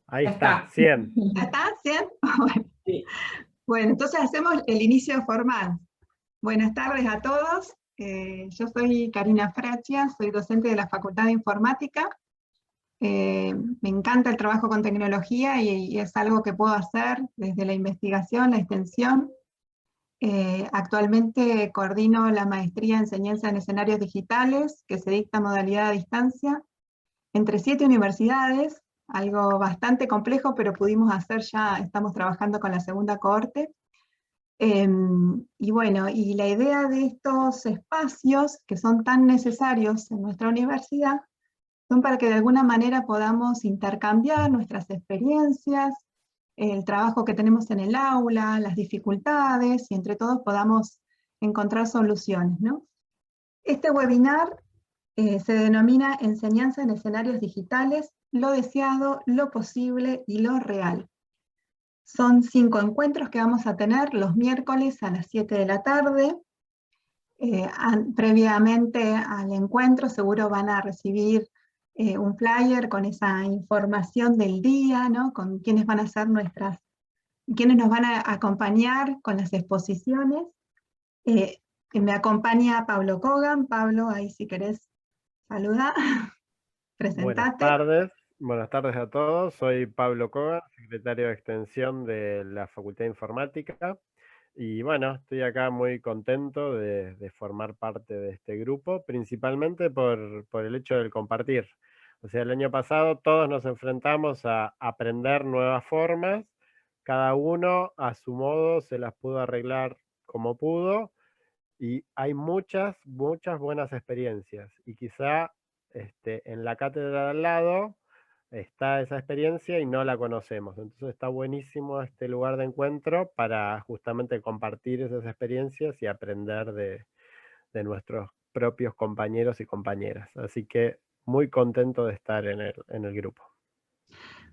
Ahí Ya está, está. 100. ¿Ya está? ¿100? Bueno, Sí. bueno, entonces hacemos el inicio formal. Buenas tardes a todos. Yo soy Karina Frachia, soy docente de la Facultad de Informática. Me encanta el trabajo con tecnología y es algo que puedo hacer desde la investigación, la extensión. Actualmente coordino la maestría en enseñanza en escenarios digitales, que se dicta modalidad a distancia, entre 7 universidades, algo bastante complejo, pero pudimos hacer ya, estamos trabajando con la segunda cohorte. Y bueno, y la idea de estos espacios que son tan necesarios en nuestra universidad son para que de alguna manera podamos intercambiar nuestras experiencias, el trabajo que tenemos en el aula, las dificultades, y entre todos podamos encontrar soluciones, ¿no? Este webinar se denomina Enseñanza en escenarios digitales, lo deseado, lo posible y lo real. Son 5 encuentros que vamos a tener los miércoles a las 7 de la tarde. Previamente al encuentro seguro van a recibir un flyer con esa información del día, ¿no? Con quiénes van a ser quiénes nos van a acompañar con las exposiciones. Me acompaña Pablo Kogan. Pablo, ahí si querés saludar, presentate. Buenas tardes a todos. Soy Pablo Kogan, secretario de Extensión de la Facultad de Informática. Y bueno, estoy acá muy contento de formar parte de este grupo, principalmente por el hecho del compartir. O sea, el año pasado todos nos enfrentamos a aprender nuevas formas, cada uno a su modo se las pudo arreglar como pudo, y hay muchas buenas experiencias. Y quizá en la cátedra de al lado está esa experiencia y no la conocemos. Entonces está buenísimo este lugar de encuentro para justamente compartir esas experiencias y aprender de nuestros propios compañeros y compañeras. Así que muy contento de estar en el grupo.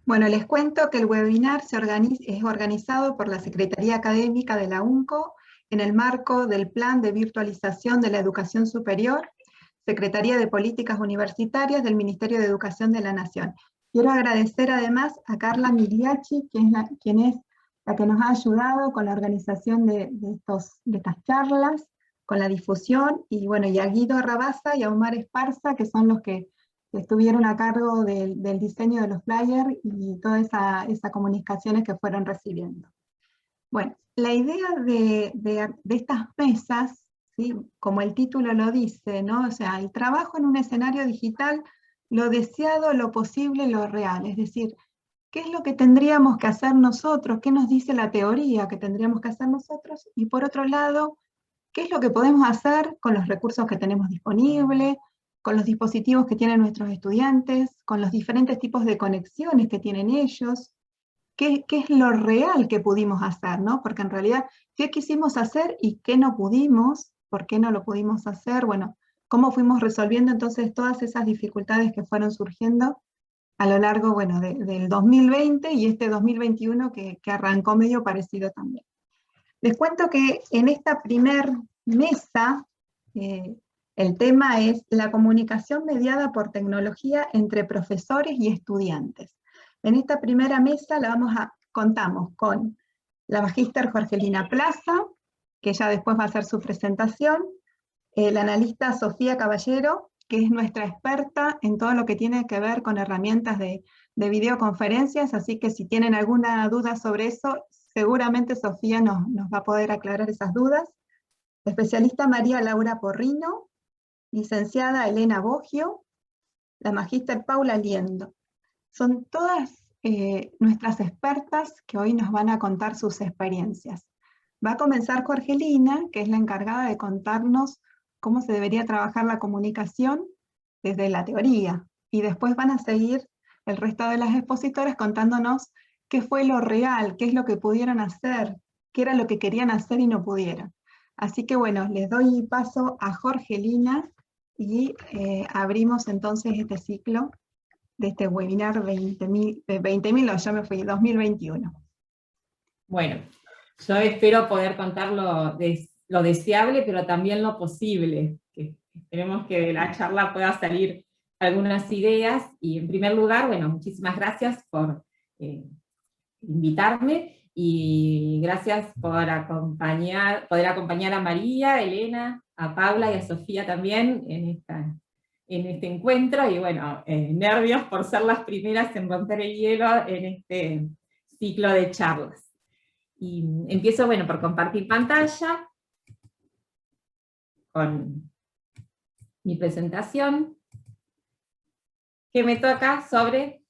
Bueno, les cuento que el webinar es organizado por la Secretaría Académica de la UNCO en el marco del Plan de Virtualización de la Educación Superior, Secretaría de Políticas Universitarias del Ministerio de Educación de la Nación. Quiero agradecer además a Carla Migliacci, quien es la que nos ha ayudado con la organización de estas charlas, con la difusión, y bueno, y a Guido Rabasa y a Omar Esparza, que son los que estuvieron a cargo del diseño de los flyers y todas esas comunicaciones que fueron recibiendo. Bueno, la idea de estas mesas, ¿sí? Como el título lo dice, ¿no? O sea, el trabajo en un escenario digital, lo deseado, lo posible, lo real. Es decir, ¿qué es lo que tendríamos que hacer nosotros? ¿Qué nos dice la teoría que tendríamos que hacer nosotros? Y por otro lado, ¿qué es lo que podemos hacer con los recursos que tenemos disponibles, con los dispositivos que tienen nuestros estudiantes, con los diferentes tipos de conexiones que tienen ellos? ¿Qué es lo real que pudimos hacer, ¿no? Porque en realidad, ¿qué quisimos hacer y qué no pudimos? ¿Por qué no lo pudimos hacer? Bueno, ¿cómo fuimos resolviendo entonces todas esas dificultades que fueron surgiendo a lo largo, bueno, del 2020 y este 2021 que arrancó medio parecido también? Les cuento que en esta primer mesa, el tema es la comunicación mediada por tecnología entre profesores y estudiantes. En esta primera mesa contamos con la magíster Jorgelina Plaza, que ya después va a hacer su presentación, la analista Sofía Caballero, que es nuestra experta en todo lo que tiene que ver con herramientas de videoconferencias, así que si tienen alguna duda sobre eso, seguramente Sofía nos va a poder aclarar esas dudas. La especialista María Laura Porrino, licenciada Elena Boggio, la magíster Paula Liendo. Son todas nuestras expertas que hoy nos van a contar sus experiencias. Va a comenzar Jorgelina, que es la encargada de contarnos cómo se debería trabajar la comunicación desde la teoría. Y después van a seguir el resto de las expositoras contándonos qué fue lo real, qué es lo que pudieron hacer, qué era lo que querían hacer y no pudieron. Así que bueno, les doy paso a Jorgelina y abrimos entonces este ciclo de este webinar 20.000, no, ya me fui, 2021. Bueno, yo espero poder contar lo deseable, pero también lo posible. Que esperemos que de la charla pueda salir algunas ideas. Y en primer lugar, bueno, muchísimas gracias por invitarme, y gracias por poder acompañar a María, a Elena, a Paula y a Sofía también en este encuentro, y bueno, nervios por ser las primeras en romper el hielo en este ciclo de charlas. Y empiezo, bueno, por compartir pantalla con mi presentación, que me toca sobre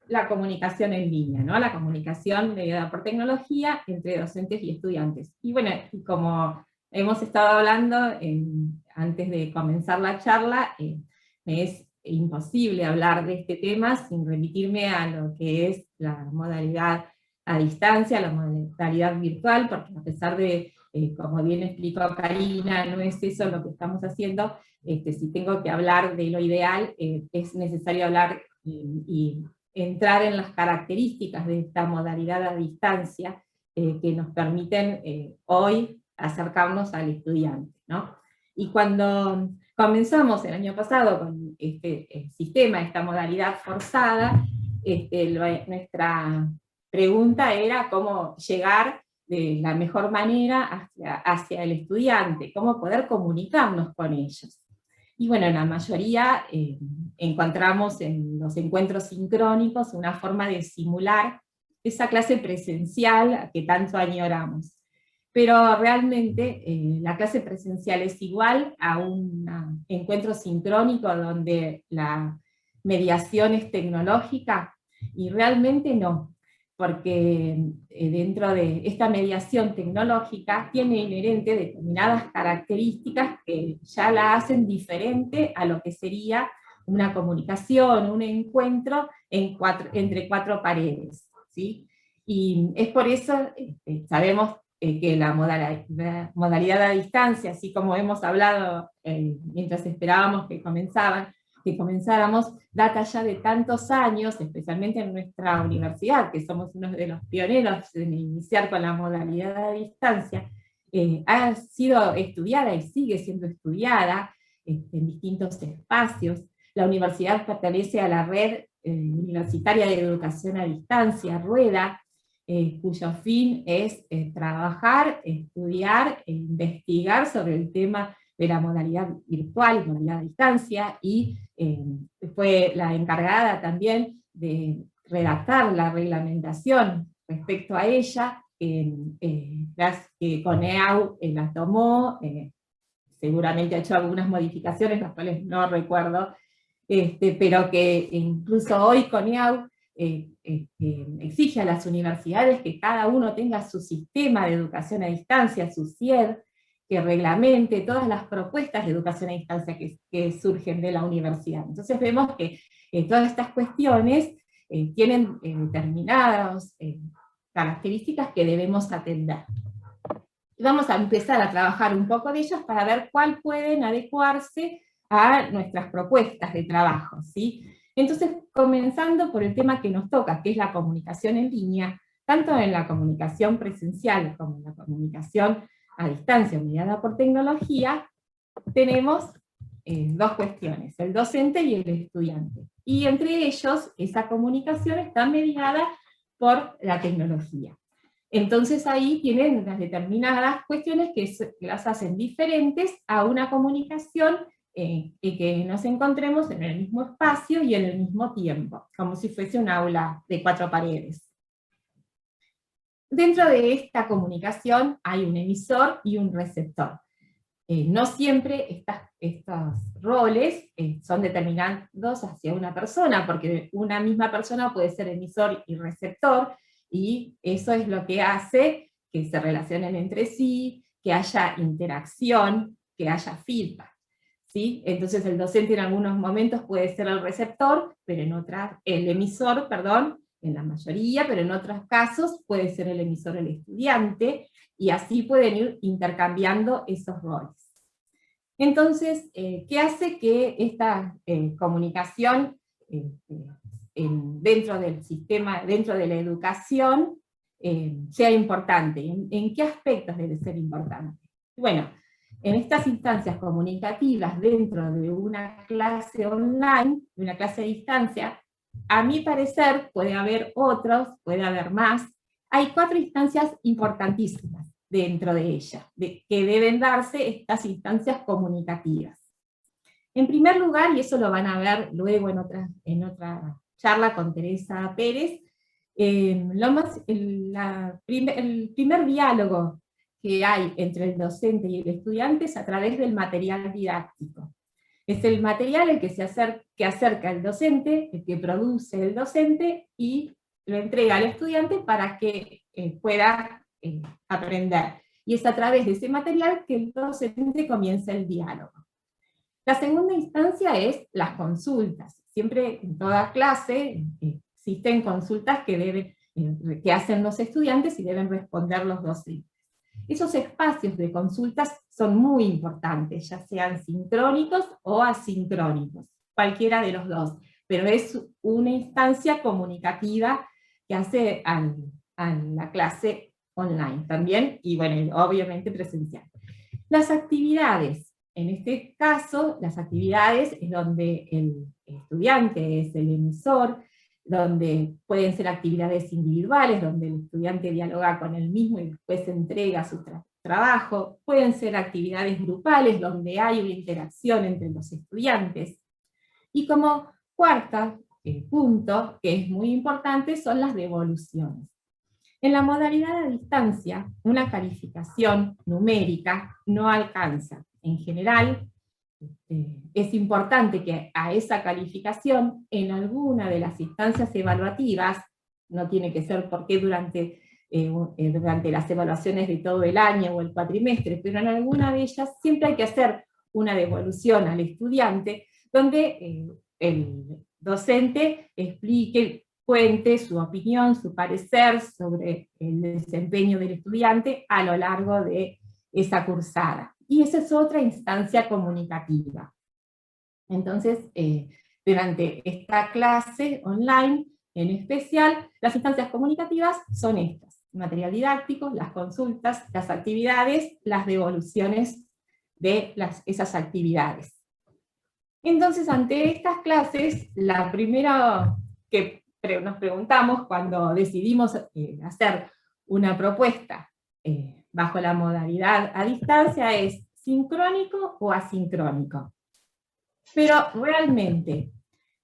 la comunicación en línea, ¿no? La comunicación mediada por tecnología entre docentes y estudiantes. Y bueno, como hemos estado hablando antes de comenzar la charla, me es imposible hablar de este tema sin remitirme a lo que es la modalidad a distancia, la modalidad virtual, porque a pesar de, como bien explicó Karina, no es eso lo que estamos haciendo. Si tengo que hablar de lo ideal, es necesario hablar y entrar en las características de esta modalidad a distancia que nos permiten hoy acercarnos al estudiante, ¿no? Y cuando comenzamos el año pasado con este sistema, esta modalidad forzada, nuestra pregunta era cómo llegar de la mejor manera hacia el estudiante, cómo poder comunicarnos con ellos. Y bueno, en la mayoría encontramos en los encuentros sincrónicos una forma de simular esa clase presencial que tanto añoramos. Pero realmente la clase presencial es igual a un encuentro sincrónico donde la mediación es tecnológica, y realmente no, porque dentro de esta mediación tecnológica tiene inherente determinadas características que ya la hacen diferente a lo que sería una comunicación, un encuentro entre cuatro paredes, ¿sí? Y es por eso, sabemos que la modalidad a distancia, así como hemos hablado mientras esperábamos que comenzáramos, data ya de tantos años, especialmente en nuestra universidad, que somos uno de los pioneros en iniciar con la modalidad a distancia, ha sido estudiada y sigue siendo estudiada en distintos espacios. La universidad pertenece a la red universitaria de educación a distancia, RUEDA, cuyo fin es trabajar, estudiar e investigar sobre el tema de la modalidad virtual y modalidad a distancia, y fue la encargada también de redactar la reglamentación respecto a ella, que CONEAU la tomó, seguramente ha hecho algunas modificaciones, las cuales no recuerdo, pero que incluso hoy CONEAU exige a las universidades que cada uno tenga su sistema de educación a distancia, su CIED, que reglamente todas las propuestas de educación a distancia que surgen de la universidad. Entonces vemos que todas estas cuestiones tienen determinadas características que debemos atender. Y vamos a empezar a trabajar un poco de ellas para ver cuál pueden adecuarse a nuestras propuestas de trabajo, ¿sí? Entonces, comenzando por el tema que nos toca, que es la comunicación en línea, tanto en la comunicación presencial como en la comunicación a distancia mediada por tecnología, tenemos dos cuestiones, el docente y el estudiante. Y entre ellos, esa comunicación está mediada por la tecnología. Entonces ahí tienen unas determinadas cuestiones que las hacen diferentes a una comunicación y que nos encontremos en el mismo espacio y en el mismo tiempo, como si fuese un aula de cuatro paredes. Dentro de esta comunicación hay un emisor y un receptor. No siempre estos roles son determinados hacia una persona, porque una misma persona puede ser emisor y receptor, y eso es lo que hace que se relacionen entre sí, que haya interacción, que haya feedback, ¿sí? Entonces el docente en algunos momentos puede ser el receptor, pero en otras, el emisor, perdón, en la mayoría, pero en otros casos puede ser el emisor el estudiante, y así pueden ir intercambiando esos roles. Entonces, ¿qué hace que esta comunicación dentro del sistema, dentro de la educación, sea importante? ¿En qué aspectos debe ser importante? Bueno, en estas instancias comunicativas dentro de una clase online, de una clase a distancia, a mi parecer puede haber otros, puede haber más. Hay 4 instancias importantísimas dentro de ella, que deben darse estas instancias comunicativas. En primer lugar, y eso lo van a ver luego en otra charla con Teresa Pérez, el primer diálogo que hay entre el docente y el estudiante es a través del material didáctico. Es el material el que acerca al docente, el que produce el docente, y lo entrega al estudiante para que pueda aprender. Y es a través de ese material que el docente comienza el diálogo. La segunda instancia es las consultas. Siempre en toda clase existen consultas que hacen los estudiantes y deben responder los docentes. Esos espacios de consultas son muy importantes, ya sean sincrónicos o asincrónicos, cualquiera de los dos, pero es una instancia comunicativa que hace a la clase online también, y bueno, obviamente presencial. Las actividades. En este caso, las actividades es donde el estudiante es el emisor, donde pueden ser actividades individuales, donde el estudiante dialoga con él mismo y después entrega su trabajo, pueden ser actividades grupales, donde hay una interacción entre los estudiantes. Y como cuarto punto, que es muy importante, son las devoluciones. En la modalidad a distancia, una calificación numérica no alcanza. En general, es importante que a esa calificación, en alguna de las instancias evaluativas, no tiene que ser porque durante las evaluaciones de todo el año o el cuatrimestre, pero en alguna de ellas siempre hay que hacer una devolución al estudiante, donde el docente explique, cuente su opinión, su parecer sobre el desempeño del estudiante a lo largo de esa cursada. Y esa es otra instancia comunicativa. Entonces, durante esta clase online, en especial, las instancias comunicativas son estas: material didáctico, las consultas, las actividades, las devoluciones de esas actividades. Entonces, ante estas clases, la primera que nos preguntamos cuando decidimos hacer una propuesta bajo la modalidad a distancia es: ¿sincrónico o asincrónico? Pero realmente,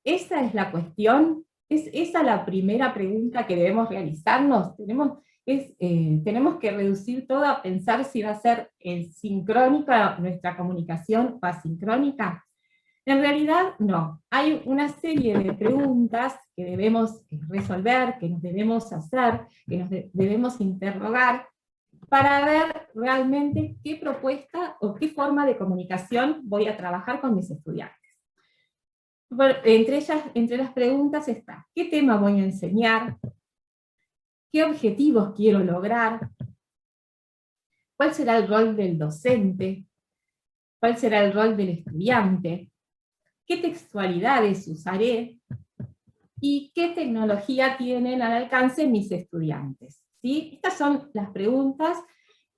¿esa es la cuestión? ¿Es esa la primera pregunta que debemos realizarnos? Tenemos que reducir todo a pensar si va a ser sincrónica nuestra comunicación o asincrónica. En realidad, no. Hay una serie de preguntas que debemos resolver, que nos debemos hacer, que nos debemos interrogar, para ver realmente qué propuesta o qué forma de comunicación voy a trabajar con mis estudiantes. Bueno, entre las preguntas está: ¿qué tema voy a enseñar? ¿Qué objetivos quiero lograr? ¿Cuál será el rol del docente? ¿Cuál será el rol del estudiante? ¿Qué textualidades usaré? ¿Y qué tecnología tienen al alcance mis estudiantes? ¿Sí? Estas son las preguntas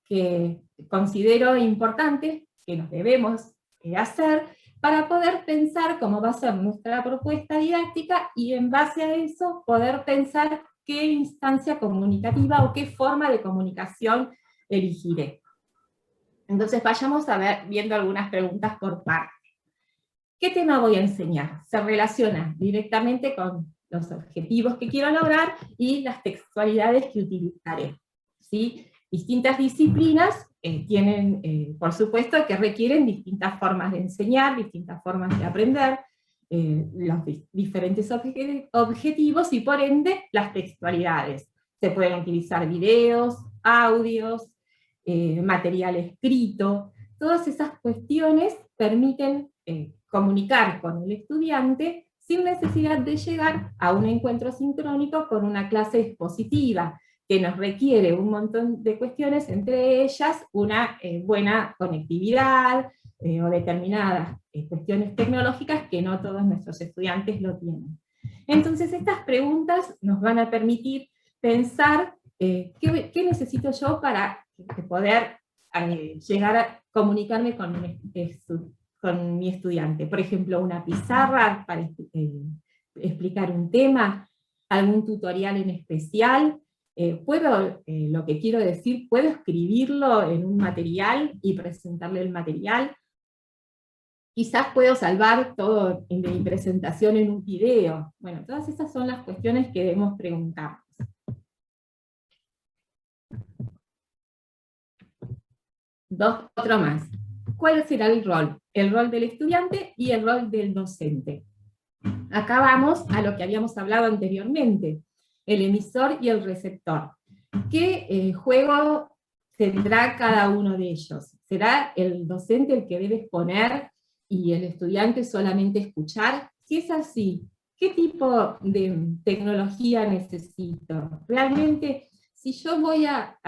que considero importantes, que nos debemos hacer, para poder pensar cómo va a ser nuestra propuesta didáctica, y en base a eso poder pensar qué instancia comunicativa o qué forma de comunicación elegiré. Entonces vayamos viendo algunas preguntas por parte. ¿Qué tema voy a enseñar? Se relaciona directamente con los objetivos que quiero lograr y las textualidades que utilizaré. ¿Sí? Distintas disciplinas tienen, por supuesto, que requieren distintas formas de enseñar, distintas formas de aprender, los diferentes objetivos y por ende las textualidades. Se pueden utilizar videos, audios, material escrito. Todas esas cuestiones permiten comunicar con el estudiante sin necesidad de llegar a un encuentro sincrónico con una clase expositiva, que nos requiere un montón de cuestiones, entre ellas una buena conectividad o determinadas cuestiones tecnológicas que no todos nuestros estudiantes lo tienen. Entonces estas preguntas nos van a permitir pensar qué necesito yo para poder llegar a comunicarme con mi estudiante. Por ejemplo, una pizarra explicar un tema, algún tutorial en especial. Lo que quiero decir, puedo escribirlo en un material y presentarle el material. Quizás puedo salvar todo de mi presentación en un video. Bueno, todas esas son las cuestiones que debemos preguntarnos. Otro más. ¿Cuál será el rol? El rol del estudiante y el rol del docente. Acá vamos a lo que habíamos hablado anteriormente, el emisor y el receptor. ¿Qué juego tendrá cada uno de ellos? ¿Será el docente el que debe exponer y el estudiante solamente escuchar? Si es así, ¿qué tipo de tecnología necesito? Realmente, si yo voy a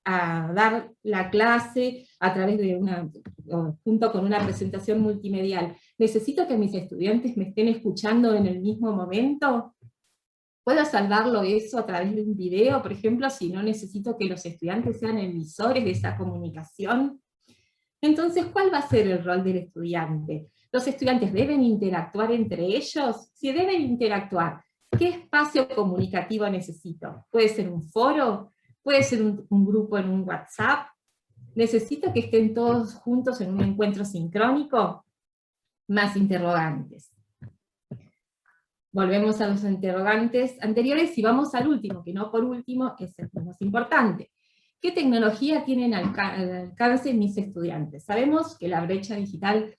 dar la clase a través de junto con una presentación multimedial, ¿necesito que mis estudiantes me estén escuchando en el mismo momento? ¿Puedo salvarlo eso a través de un video, por ejemplo, si no necesito que los estudiantes sean emisores de esa comunicación? Entonces, ¿cuál va a ser el rol del estudiante? ¿Los estudiantes deben interactuar entre ellos? Si deben interactuar, ¿qué espacio comunicativo necesito? ¿Puede ser un foro? ¿Puede ser un grupo en un WhatsApp? ¿Necesito que estén todos juntos en un encuentro sincrónico? Más interrogantes. Volvemos a los interrogantes anteriores y vamos al último, que no por último es el más importante. ¿Qué tecnología tienen al alcance mis estudiantes? Sabemos que la brecha digital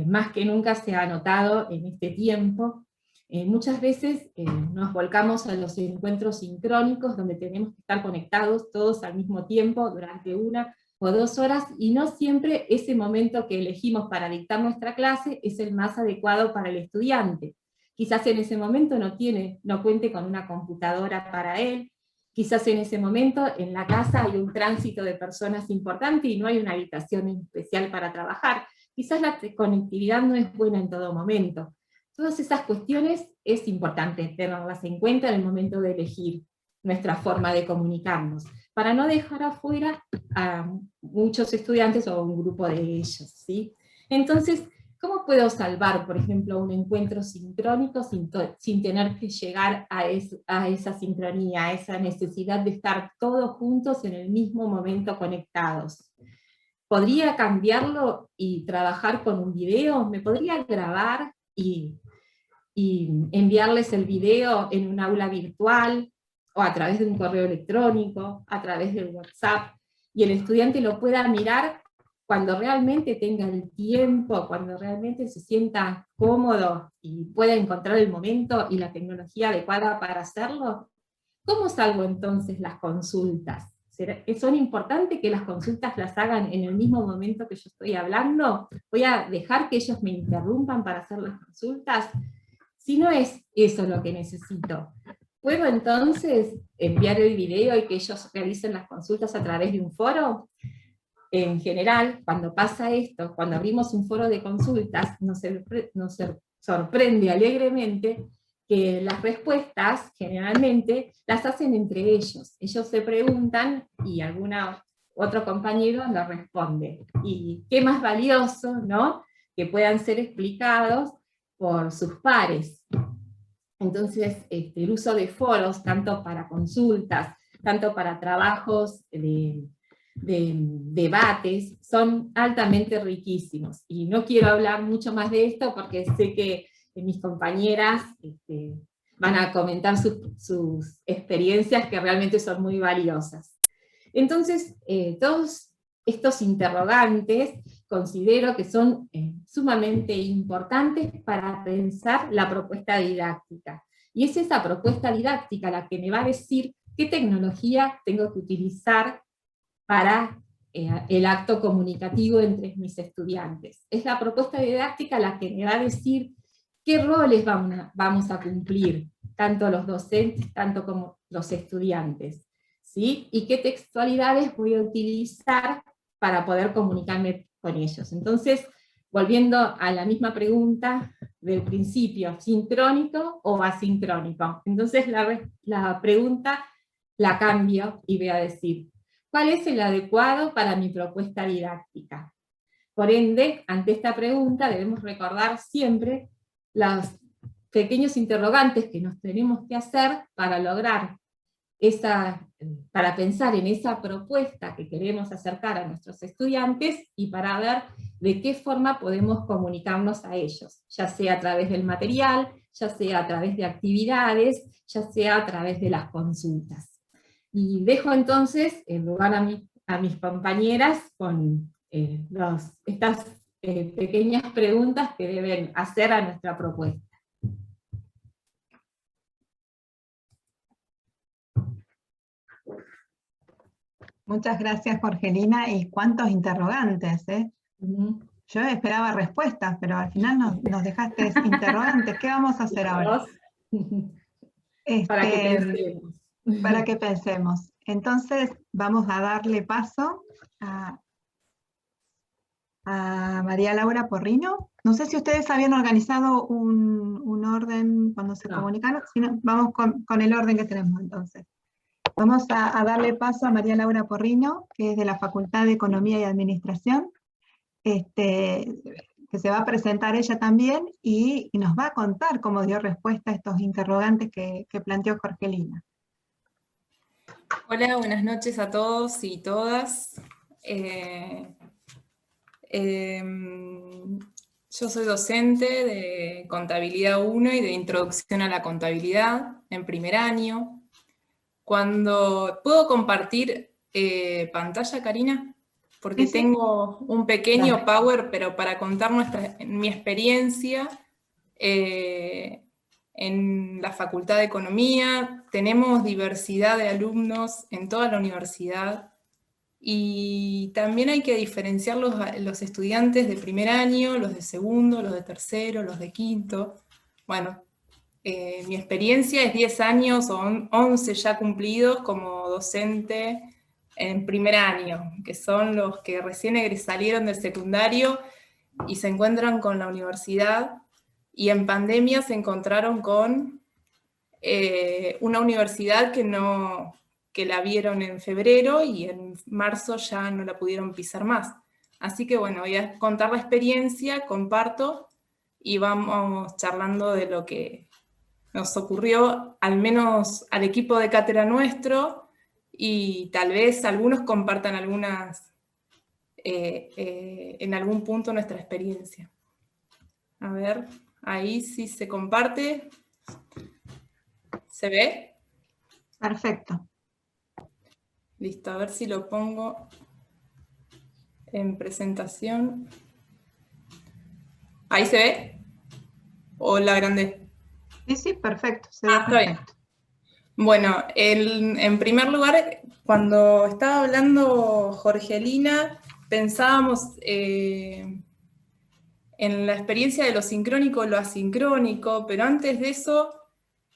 más que nunca se ha notado en este tiempo. Muchas veces nos volcamos a los encuentros sincrónicos, donde tenemos que estar conectados todos al mismo tiempo durante 1 o 2 horas, y no siempre ese momento que elegimos para dictar nuestra clase es el más adecuado para el estudiante. Quizás en ese momento no cuente con una computadora para él, quizás en ese momento en la casa hay un tránsito de personas importante y no hay una habitación especial para trabajar, quizás la conectividad no es buena en todo momento. Todas esas cuestiones es importante tenerlas en cuenta en el momento de elegir nuestra forma de comunicarnos, para no dejar afuera a muchos estudiantes o a un grupo de ellos, ¿sí? Entonces, ¿cómo puedo salvar, por ejemplo, un encuentro sincrónico sin tener que llegar a esa sincronía, a esa necesidad de estar todos juntos en el mismo momento conectados? ¿Podría cambiarlo y trabajar con un video? ¿Me podría grabar y enviarles el video en un aula virtual, o a través de un correo electrónico, a través del WhatsApp, y el estudiante lo pueda mirar cuando realmente tenga el tiempo, cuando realmente se sienta cómodo y pueda encontrar el momento y la tecnología adecuada para hacerlo? ¿Cómo salvo entonces las consultas? ¿Son importantes que las consultas las hagan en el mismo momento que yo estoy hablando? ¿Voy a dejar que ellos me interrumpan para hacer las consultas? Si no es eso lo que necesito, ¿puedo entonces enviar el video y que ellos realicen las consultas a través de un foro? En general, cuando pasa esto, cuando abrimos un foro de consultas, nos sorprende alegremente que las respuestas, generalmente, las hacen entre ellos. Ellos se preguntan y otro compañero lo responde. Y qué más valioso, ¿no?, que puedan ser explicados por sus pares. Entonces, el uso de foros, tanto para consultas, tanto para trabajos de debates, son altamente riquísimos. Y no quiero hablar mucho más de esto porque sé que mis compañeras van a comentar sus experiencias, que realmente son muy valiosas. Entonces, todos estos interrogantes considero que son sumamente importantes para pensar la propuesta didáctica. Y es esa propuesta didáctica la que me va a decir qué tecnología tengo que utilizar para el acto comunicativo entre mis estudiantes. Es la propuesta didáctica la que me va a decir qué roles vamos a cumplir, tanto los docentes, tanto como los estudiantes, ¿sí? Y qué textualidades voy a utilizar para poder comunicarme con ellos. Entonces, volviendo a la misma pregunta del principio, ¿sincrónico o asincrónico? Entonces la pregunta la cambio y voy a decir, ¿cuál es el adecuado para mi propuesta didáctica? Por ende, ante esta pregunta debemos recordar siempre los pequeños interrogantes que nos tenemos que hacer para lograr para pensar en esa propuesta que queremos acercar a nuestros estudiantes y para ver de qué forma podemos comunicarnos a ellos, ya sea a través del material, ya sea a través de actividades, ya sea a través de las consultas. Y dejo entonces el lugar a mis compañeras con estas pequeñas preguntas que deben hacer a nuestra propuesta. Muchas gracias, Jorgelina, y cuántos interrogantes, ¿eh? Yo esperaba respuestas, pero al final nos dejaste interrogantes. ¿Qué vamos a hacer ahora? Para que pensemos. Para que pensemos. Entonces, vamos a darle paso a María Laura Porrino. No sé si ustedes habían organizado un orden cuando se comunicaron, sino vamos con el orden que tenemos entonces. Vamos a darle paso a María Laura Porrino, que es de la Facultad de Economía y Administración, que se va a presentar ella también y nos va a contar cómo dio respuesta a estos interrogantes que planteó Jorgelina. Hola, buenas noches a todos y todas. Yo soy docente de Contabilidad 1 y de Introducción a la Contabilidad en primer año. Cuando puedo compartir pantalla, Karina, porque sí. tengo un pequeño PowerPoint, pero para contar mi experiencia en la Facultad de Economía. Tenemos diversidad de alumnos en toda la universidad y también hay que diferenciar los estudiantes de primer año, los de segundo, los de tercero, los de quinto. Bueno, mi experiencia es 10 años o 11 ya cumplidos como docente en primer año, que son los que recién salieron del secundario y se encuentran con la universidad, y en pandemia se encontraron con una universidad que la vieron en febrero y en marzo ya no la pudieron pisar más. Así que bueno, voy a contar la experiencia, comparto y vamos charlando de lo que nos ocurrió, al menos al equipo de cátedra nuestro, y tal vez algunos compartan en algún punto nuestra experiencia. A ver, ahí sí se comparte. ¿Se ve? Perfecto. Listo, a ver si lo pongo en presentación. ¿Ahí se ve? ¿O la agrandé? Sí, perfecto. Se ve está perfecto. bien. Bueno, en primer lugar, cuando estaba hablando Jorgelina, pensábamos en la experiencia de lo sincrónico y lo asincrónico, pero antes de eso,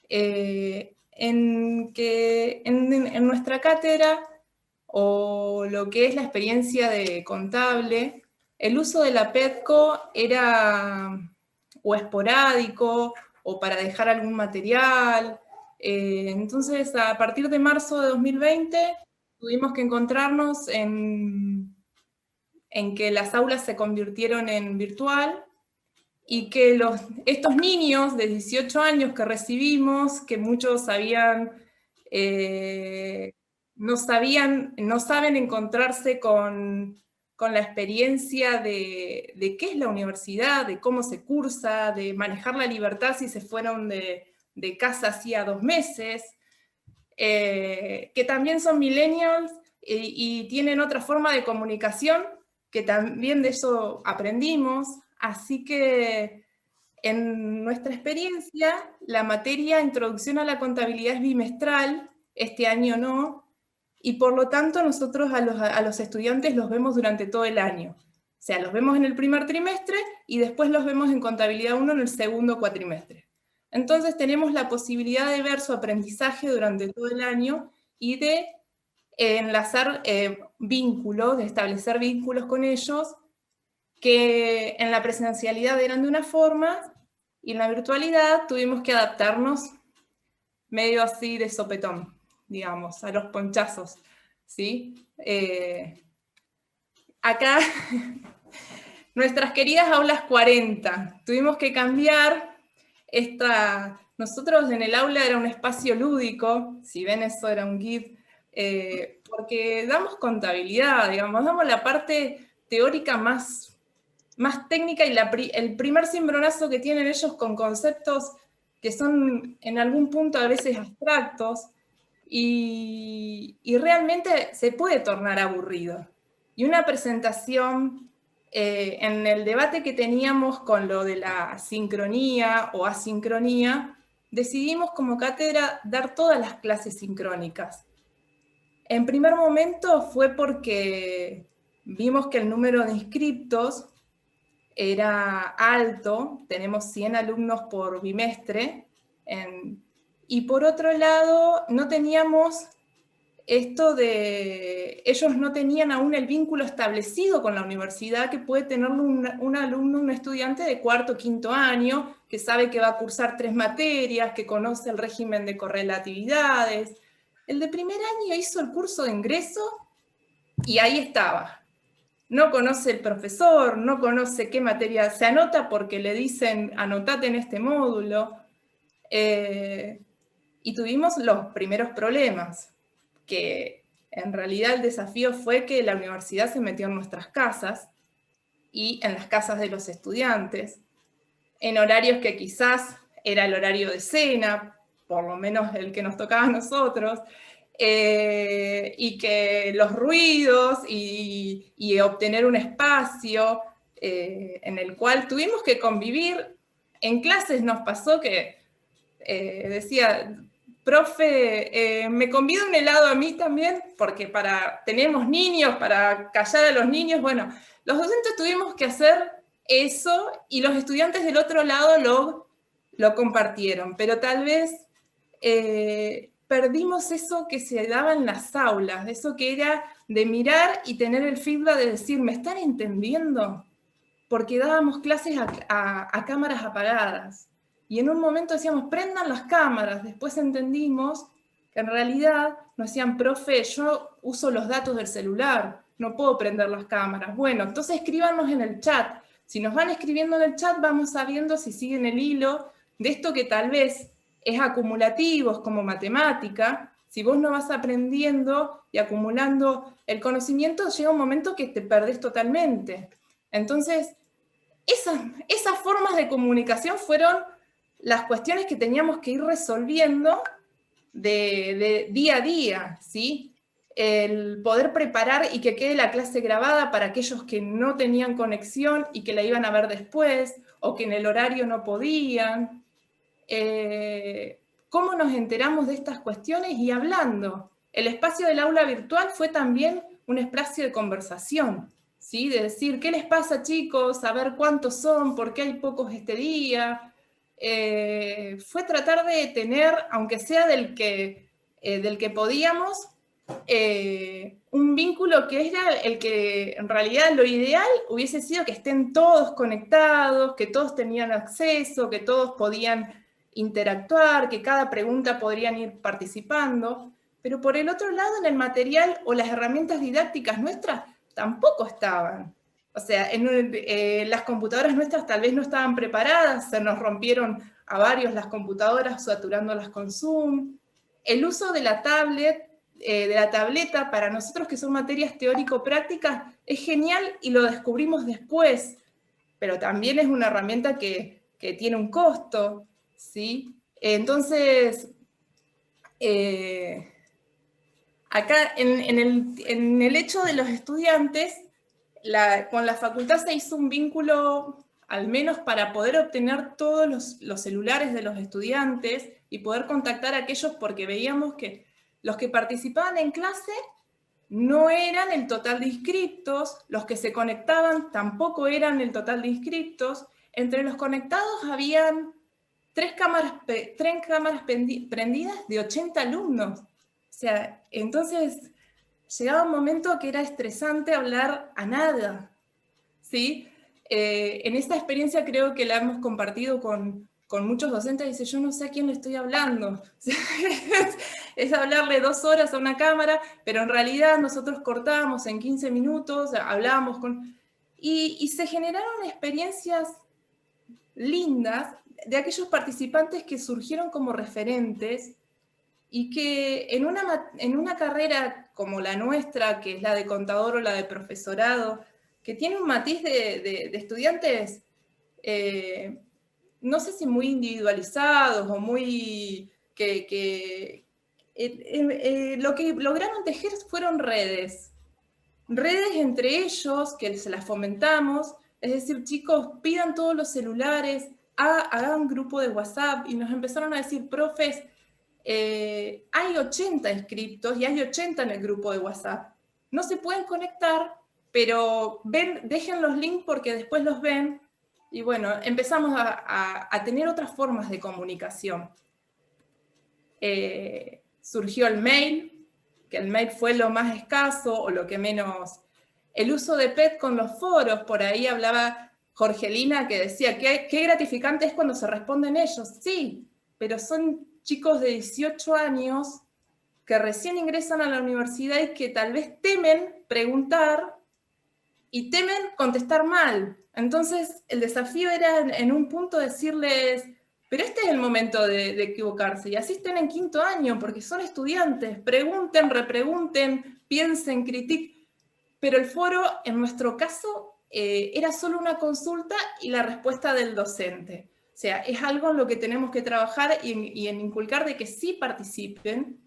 en nuestra cátedra, o lo que es la experiencia de contable, el uso de la PEDCO era o esporádico, o para dejar algún material. Entonces, a partir de marzo de 2020, tuvimos que encontrarnos en que las aulas se convirtieron en virtual, y que estos niños de 18 años que recibimos, que muchos no saben encontrarse con la experiencia de qué es la universidad, de cómo se cursa, de manejar la libertad si se fueron de casa hacía 2 meses, que también son millennials y tienen otra forma de comunicación, que también de eso aprendimos. Así que en nuestra experiencia, la materia Introducción a la Contabilidad es bimestral, este año no, y por lo tanto nosotros a los estudiantes los vemos durante todo el año. O sea, los vemos en el primer trimestre y después los vemos en Contabilidad 1 en el segundo cuatrimestre. Entonces tenemos la posibilidad de ver su aprendizaje durante todo el año y de enlazar vínculos, de establecer vínculos con ellos, que en la presencialidad eran de una forma, y en la virtualidad tuvimos que adaptarnos medio así de sopetón, digamos, a los ponchazos, ¿sí? Acá, nuestras queridas aulas 40, tuvimos que cambiar nosotros en el aula era un espacio lúdico, si ven eso era un GIF, porque damos contabilidad, digamos, damos la parte teórica más técnica y el primer cimbronazo que tienen ellos con conceptos que son en algún punto a veces abstractos y realmente se puede tornar aburrido. Y una presentación, en el debate que teníamos con lo de la sincronía o asincronía, decidimos como cátedra dar todas las clases sincrónicas. En primer momento fue porque vimos que el número de inscriptos era alto, tenemos 100 alumnos por bimestre, y por otro lado no teníamos esto de, ellos no tenían aún el vínculo establecido con la universidad que puede tener un alumno, un estudiante de cuarto o quinto año, que sabe que va a cursar 3 materias, que conoce el régimen de correlatividades. El de primer año hizo el curso de ingreso y ahí estaba. No conoce el profesor, no conoce qué materia, se anota porque le dicen anotate en este módulo. Y tuvimos los primeros problemas, que en realidad el desafío fue que la universidad se metió en nuestras casas y en las casas de los estudiantes, en horarios que quizás era el horario de cena, por lo menos el que nos tocaba a nosotros, y que los ruidos y obtener un espacio en el cual tuvimos que convivir. En clases nos pasó que decía, profe, ¿me convida un helado a mí también? Porque tenemos niños, para callar a los niños. Bueno, los docentes tuvimos que hacer eso y los estudiantes del otro lado lo compartieron, pero tal vez perdimos eso que se daba en las aulas, eso que era de mirar y tener el feedback de decir, ¿me están entendiendo? Porque dábamos clases a cámaras apagadas. Y en un momento decíamos, prendan las cámaras. Después entendimos que en realidad nos decían, profe, yo uso los datos del celular, no puedo prender las cámaras. Bueno, entonces escríbanos en el chat. Si nos van escribiendo en el chat, vamos sabiendo si siguen el hilo de esto que tal vez es acumulativo, es como matemática. Si vos no vas aprendiendo y acumulando el conocimiento, llega un momento que te perdés totalmente. Entonces, esas formas de comunicación fueron las cuestiones que teníamos que ir resolviendo de día a día, ¿sí? El poder preparar y que quede la clase grabada para aquellos que no tenían conexión y que la iban a ver después, o que en el horario no podían. ¿Cómo nos enteramos de estas cuestiones? Y hablando. El espacio del aula virtual fue también un espacio de conversación, ¿sí? De decir, ¿qué les pasa, chicos? A ver cuántos son, por qué hay pocos este día. Fue tratar de tener, aunque sea del que podíamos, un vínculo que era el que en realidad lo ideal hubiese sido que estén todos conectados, que todos tenían acceso, que todos podían interactuar, que cada pregunta podrían ir participando, pero por el otro lado en el material o las herramientas didácticas nuestras tampoco estaban. O sea, las computadoras nuestras tal vez no estaban preparadas, se nos rompieron a varios las computadoras saturándolas con Zoom. El uso de la tablet, de la tableta, para nosotros que son materias teórico-prácticas, es genial y lo descubrimos después, pero también es una herramienta que tiene un costo, ¿sí? Entonces, acá en el hecho de los estudiantes, con la facultad se hizo un vínculo, al menos para poder obtener todos los celulares de los estudiantes y poder contactar a aquellos, porque veíamos que los que participaban en clase no eran el total de inscriptos, los que se conectaban tampoco eran el total de inscriptos. Entre los conectados habían 3 cámaras prendidas de 80 alumnos. O sea, entonces llegaba un momento que era estresante hablar a nada, ¿sí? En esta experiencia creo que la hemos compartido con muchos docentes, dice, yo no sé a quién le estoy hablando. Es hablarle 2 horas a una cámara, pero en realidad nosotros cortábamos en 15 minutos, hablábamos y se generaron experiencias lindas, de aquellos participantes que surgieron como referentes y que en una carrera como la nuestra, que es la de contador o la de profesorado, que tiene un matiz de estudiantes, no sé si muy individualizados o muy... lo que lograron tejer fueron redes entre ellos, que se las fomentamos, es decir, chicos, pidan todos los celulares, hagan un grupo de WhatsApp, y nos empezaron a decir, profes, hay 80 inscriptos y hay 80 en el grupo de WhatsApp. No se pueden conectar, pero dejen los links porque después los ven, y bueno, empezamos a tener otras formas de comunicación. Surgió el mail, que el mail fue lo más escaso o lo que menos. El uso de PET con los foros, por ahí hablaba Jorgelina que decía, qué gratificante es cuando se responden ellos. Sí, pero son chicos de 18 años que recién ingresan a la universidad y que tal vez temen preguntar y temen contestar mal. Entonces el desafío era en un punto decirles, pero este es el momento de equivocarse, y así estén en 5º año, porque son estudiantes, pregunten, repregunten, piensen, critiquen, pero el foro, en nuestro caso, era solo una consulta y la respuesta del docente. O sea, es algo en lo que tenemos que trabajar y en inculcar de que sí participen.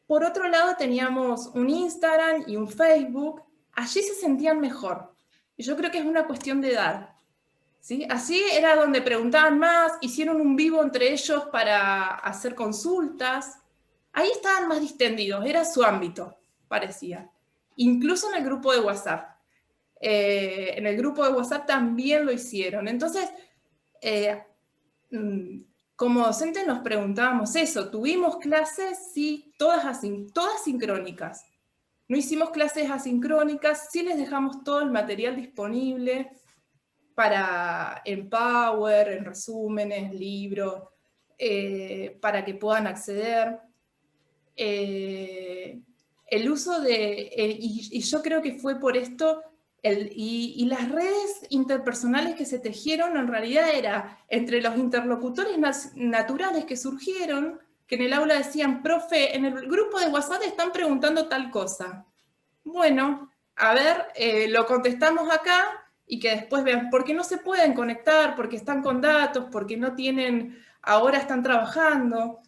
Por otro lado, teníamos un Instagram y un Facebook, allí se sentían mejor, y yo creo que es una cuestión de edad. ¿Sí? Así era donde preguntaban más, hicieron un vivo entre ellos para hacer consultas. Ahí estaban más distendidos, era su ámbito, parecía. Incluso en el grupo de WhatsApp. En el grupo de WhatsApp también lo hicieron. Entonces, como docentes nos preguntábamos eso. ¿Tuvimos clases? Sí, todas sincrónicas. No hicimos clases asincrónicas, sí les dejamos todo el material disponible en Power, en resúmenes, libros, para que puedan acceder. El uso y yo creo que fue por esto, y las redes interpersonales que se tejieron en realidad era entre los interlocutores naturales que surgieron, que en el aula decían, profe, en el grupo de WhatsApp están preguntando tal cosa. Bueno, a ver, lo contestamos acá, y que después vean, porque no se pueden conectar, porque están con datos, porque no tienen, ahora están trabajando.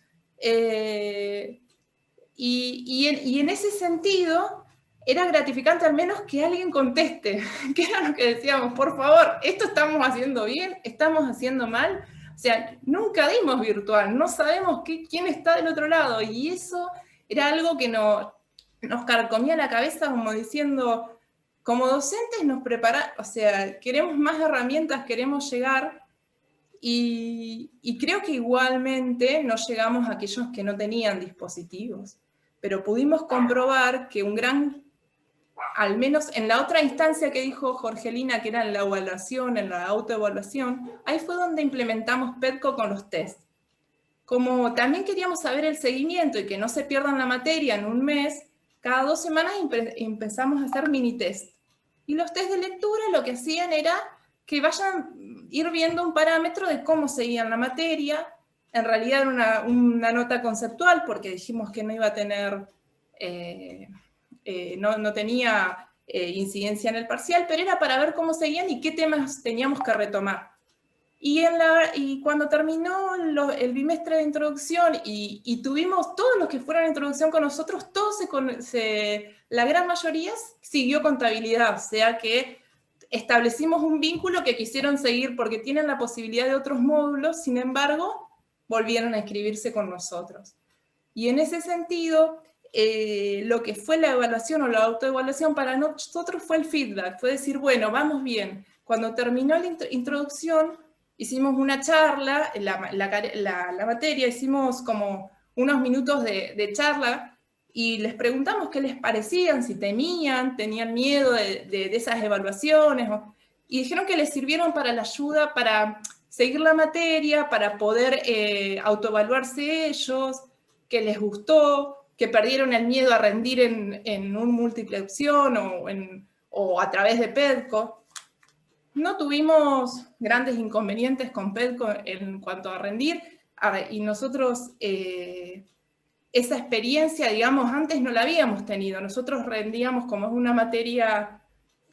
Y en ese sentido, era gratificante al menos que alguien conteste, que era lo que decíamos, por favor, ¿esto estamos haciendo bien? ¿Estamos haciendo mal? O sea, nunca dimos virtual, no sabemos quién está del otro lado, y eso era algo que nos carcomía la cabeza, como diciendo, como docentes nos preparamos, o sea, queremos más herramientas, queremos llegar, y creo que igualmente no llegamos a aquellos que no tenían dispositivos, pero pudimos comprobar que al menos en la otra instancia que dijo Jorgelina, que era en la evaluación, en la autoevaluación, ahí fue donde implementamos PEDCO con los test. Como también queríamos saber el seguimiento y que no se pierdan la materia en un mes, cada 2 semanas empezamos a hacer mini test. Y los test de lectura lo que hacían era que ir viendo un parámetro de cómo seguían la materia. En realidad era una nota conceptual, porque dijimos que no iba a tener, no tenía incidencia en el parcial, pero era para ver cómo seguían y qué temas teníamos que retomar. Y cuando terminó el bimestre de introducción y tuvimos todos los que fueron a introducción con nosotros, la gran mayoría siguió contabilidad, o sea que establecimos un vínculo que quisieron seguir porque tienen la posibilidad de otros módulos, sin embargo, volvieron a inscribirse con nosotros. Y en ese sentido, lo que fue la evaluación o la autoevaluación para nosotros fue el feedback, fue decir, bueno, vamos bien. Cuando terminó la introducción, hicimos una charla, la materia, hicimos como unos minutos de charla, y les preguntamos qué les parecían, si tenían miedo de esas evaluaciones, y dijeron que les sirvieron para la ayuda, para seguir la materia, para poder autoevaluarse ellos, que les gustó, que perdieron el miedo a rendir en un múltiple opción o a través de PEDCO. no tuvimos grandes inconvenientes con PEDCO en cuanto a rendir, y nosotros esa experiencia, digamos, antes no la habíamos tenido. Nosotros rendíamos, como es una materia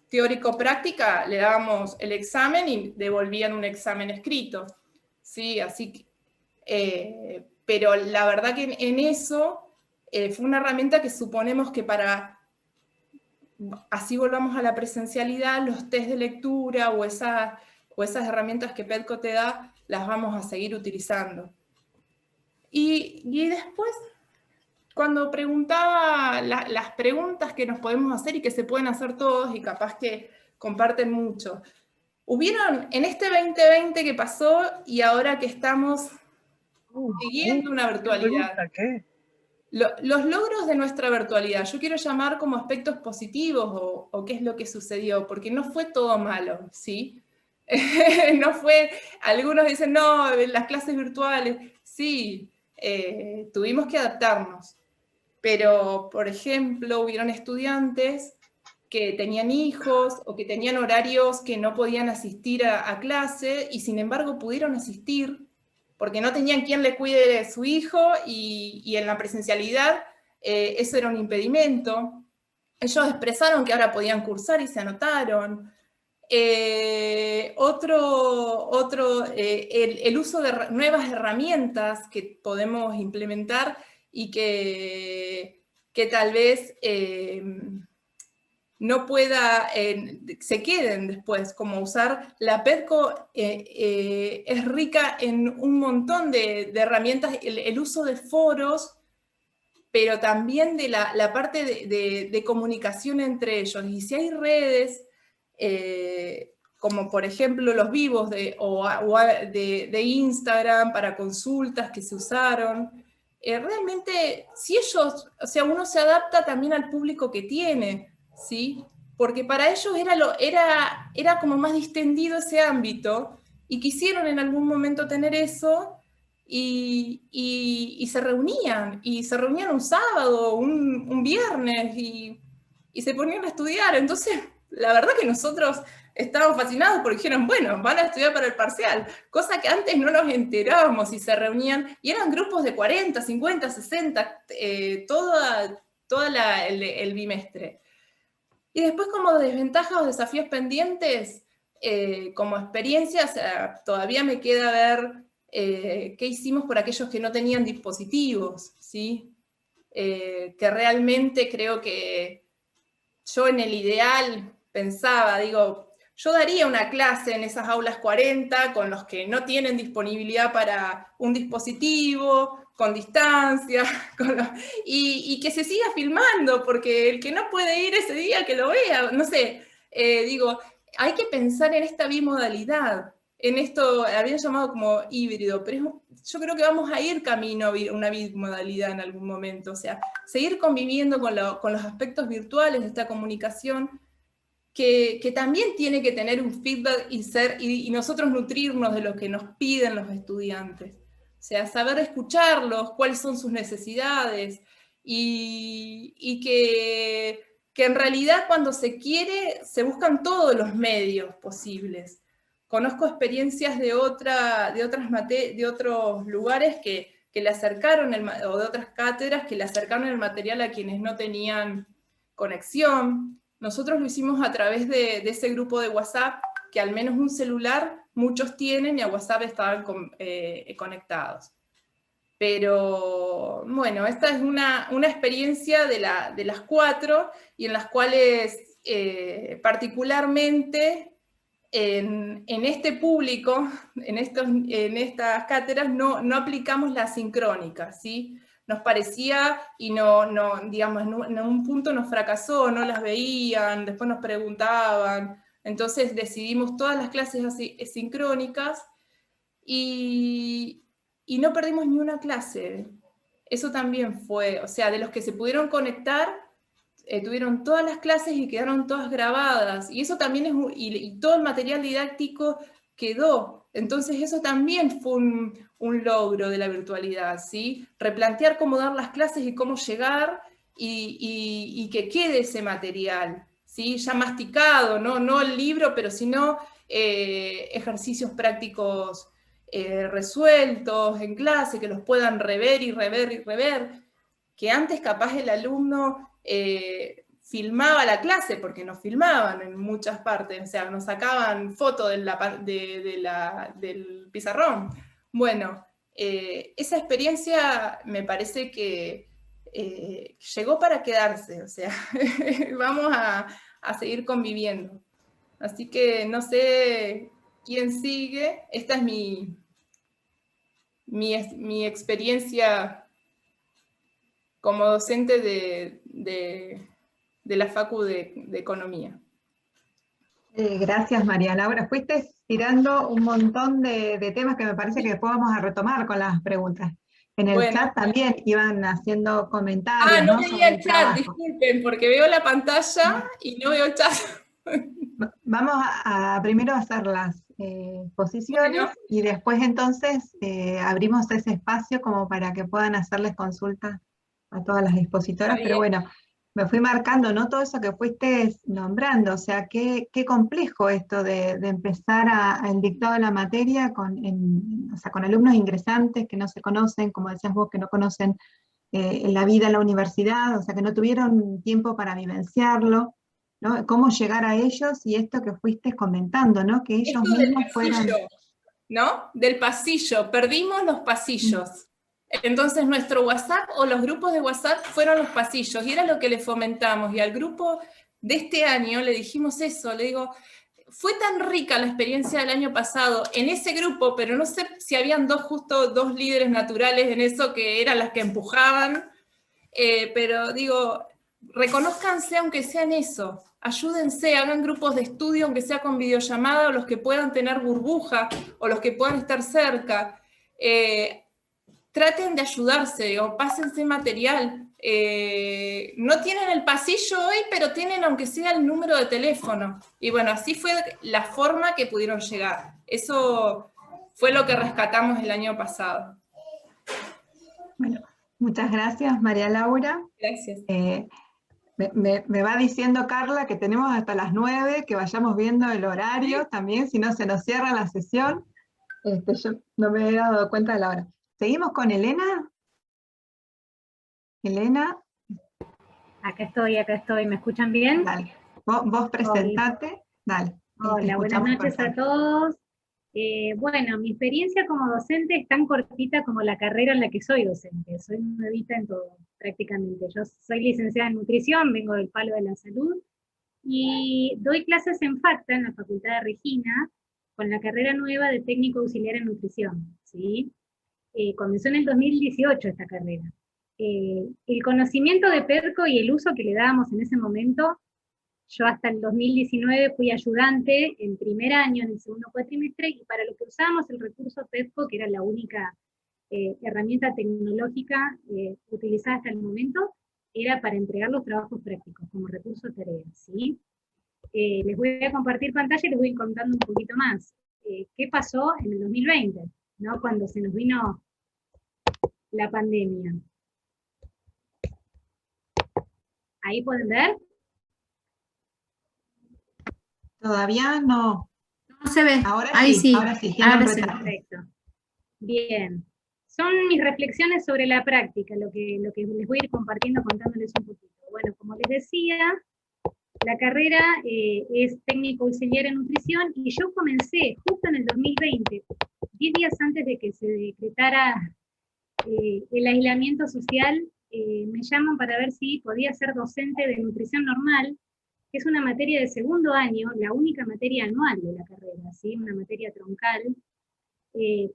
teórico-práctica, le dábamos el examen y devolvían un examen escrito, ¿sí? Así que, pero la verdad que en eso fue una herramienta que suponemos que para, así volvamos a la presencialidad, los test de lectura o esas herramientas que PEDCO te da, las vamos a seguir utilizando. Y después, cuando preguntaba las preguntas que nos podemos hacer y que se pueden hacer todos y capaz que comparten mucho, hubieron en este 2020 que pasó y ahora que estamos siguiendo una virtualidad. ¿Qué? Los logros de nuestra virtualidad, yo quiero llamar como aspectos positivos o qué es lo que sucedió, porque no fue todo malo, ¿sí? No fue, algunos dicen, no, las clases virtuales, sí, tuvimos que adaptarnos. Pero, por ejemplo, hubieron estudiantes que tenían hijos o que tenían horarios que no podían asistir a clase y sin embargo pudieron asistir porque no tenían quien le cuide de su hijo y en la presencialidad eso era un impedimento. Ellos expresaron que ahora podían cursar y se anotaron. El uso de nuevas herramientas que podemos implementar y que tal vez no pueda, se queden después, como usar la PEDCO es rica en un montón de herramientas, el uso de foros, pero también de la parte de comunicación entre ellos. Y si hay redes, como por ejemplo los vivos de Instagram para consultas que se usaron, realmente, si ellos, o sea, uno se adapta también al público que tiene, ¿sí? Porque para ellos era como más distendido ese ámbito, y quisieron en algún momento tener eso, y se reunían un sábado, un viernes, y se ponían a estudiar. Entonces, la verdad que nosotros estábamos fascinados porque dijeron, bueno, van a estudiar para el parcial, cosa que antes no nos enterábamos, y se reunían, y eran grupos de 40, 50, 60, todo el bimestre. Y después, como desventajas o desafíos pendientes, como experiencia, o sea, todavía me queda ver qué hicimos por aquellos que no tenían dispositivos, ¿sí? Que realmente creo que yo en el ideal pensaba, digo, yo daría una clase en esas aulas 40 con los que no tienen disponibilidad para un dispositivo, con distancia, y que se siga filmando, porque el que no puede ir ese día, que lo vea, no sé, digo, hay que pensar en esta bimodalidad, en esto, habían llamado como híbrido, pero yo creo que vamos a ir camino a una bimodalidad en algún momento, o sea, seguir conviviendo con los aspectos virtuales de esta comunicación, que también tiene que tener un feedback y nosotros nutrirnos de lo que nos piden los estudiantes. O sea, saber escucharlos, cuáles son sus necesidades, y que en realidad cuando se quiere se buscan todos los medios posibles. Conozco experiencias de otros lugares que le acercaron, o de otras cátedras que le acercaron el material a quienes no tenían conexión. Nosotros lo hicimos a través de ese grupo de WhatsApp, que al menos un celular muchos tienen, y a WhatsApp estaban conectados. Pero bueno, esta es una experiencia de las 4, y en las cuales particularmente en este público, en estas cátedras, no aplicamos la sincrónica, ¿sí? Nos parecía, y digamos, en un punto nos fracasó, no las veían, después nos preguntaban, entonces decidimos todas las clases así, sincrónicas, y no perdimos ni una clase. Eso también fue, o sea, de los que se pudieron conectar, tuvieron todas las clases y quedaron todas grabadas, y eso también y todo el material didáctico quedó. Entonces eso también fue un logro de la virtualidad, ¿sí? Replantear cómo dar las clases y cómo llegar, y que quede ese material, ¿sí? Ya masticado, no el libro, pero sino ejercicios prácticos resueltos en clase, que los puedan rever y rever y rever, que antes capaz el alumno filmaba la clase, porque nos filmaban en muchas partes, o sea, nos sacaban fotos del pizarrón. Bueno, esa experiencia me parece que llegó para quedarse, o sea, vamos a seguir conviviendo. Así que no sé quién sigue, esta es mi experiencia como docente de la Facu de Economía. Gracias, María Laura. Fuiste tirando un montón de temas que me parece que después vamos a retomar con las preguntas. En el chat también iban haciendo comentarios. No ¿no? veía el chat, disculpen, porque veo la pantalla y no veo el chat. Vamos a primero hacer las posiciones y después entonces abrimos ese espacio como para que puedan hacerles consultas a todas las expositoras, pero bueno, me fui marcando, ¿no? Todo eso que fuiste nombrando, o sea, qué complejo esto de empezar el dictado de la materia o sea, con alumnos ingresantes que no se conocen, como decías vos, que no conocen la vida en la universidad, o sea, que no tuvieron tiempo para vivenciarlo, ¿no? Cómo llegar a ellos y esto que fuiste comentando, ¿no? Que ellos mismos fueron... ¿No? Del pasillo, perdimos los pasillos. Entonces nuestro WhatsApp o los grupos de WhatsApp fueron los pasillos y era lo que le fomentamos. Y al grupo de este año le dijimos eso, le digo, fue tan rica la experiencia del año pasado en ese grupo, pero no sé si habían justo dos líderes naturales en eso que eran las que empujaban, pero digo, reconózcanse aunque sea en eso, ayúdense, hagan grupos de estudio aunque sea con videollamada, o los que puedan tener burbuja, o los que puedan estar cerca. Traten de ayudarse, digo, pásense material. No tienen el pasillo hoy, pero tienen aunque sea el número de teléfono. Y bueno, así fue la forma que pudieron llegar. Eso fue lo que rescatamos el año pasado. Bueno, muchas gracias, María Laura. Gracias. Me va diciendo Carla que tenemos hasta las 9, que vayamos viendo el horario también, si no se nos cierra la sesión. Yo no me he dado cuenta de la hora. ¿Seguimos con Elena? Elena. Acá estoy. ¿Me escuchan bien? Dale. Vos presentate. Dale. Hola, buenas noches a todos. Bueno, mi experiencia como docente es tan cortita como la carrera en la que soy docente. Soy nuevita en todo, prácticamente. Yo soy licenciada en nutrición, vengo del palo de la salud, y doy clases en FACTA, en la Facultad de Regina, con la carrera nueva de técnico auxiliar en nutrición, ¿sí? Comenzó en el 2018 esta carrera. El conocimiento de PERCO y el uso que le dábamos en ese momento, yo hasta el 2019 fui ayudante en primer año, en el segundo cuatrimestre, y para lo que usábamos el recurso PERCO, que era la única herramienta tecnológica utilizada hasta el momento, era para entregar los trabajos prácticos, como recurso tarea, ¿sí? Les voy a compartir pantalla y les voy contando un poquito más. ¿Qué pasó en el 2020? ¿No? Cuando se nos vino la pandemia. ¿Ahí pueden ver? Todavía no. No se ve. Ahora ahí sí. Ahora sí. Perfecto. Bien. Son mis reflexiones sobre la práctica, lo que les voy a ir compartiendo, contándoles un poquito. Bueno, como les decía, la carrera es técnico auxiliar en nutrición, y yo comencé justo en el 2020, 10 días antes de que se decretara el aislamiento social. Me llaman para ver si podía ser docente de nutrición normal, que es una materia de segundo año, la única materia anual de la carrera, ¿sí? Una materia troncal,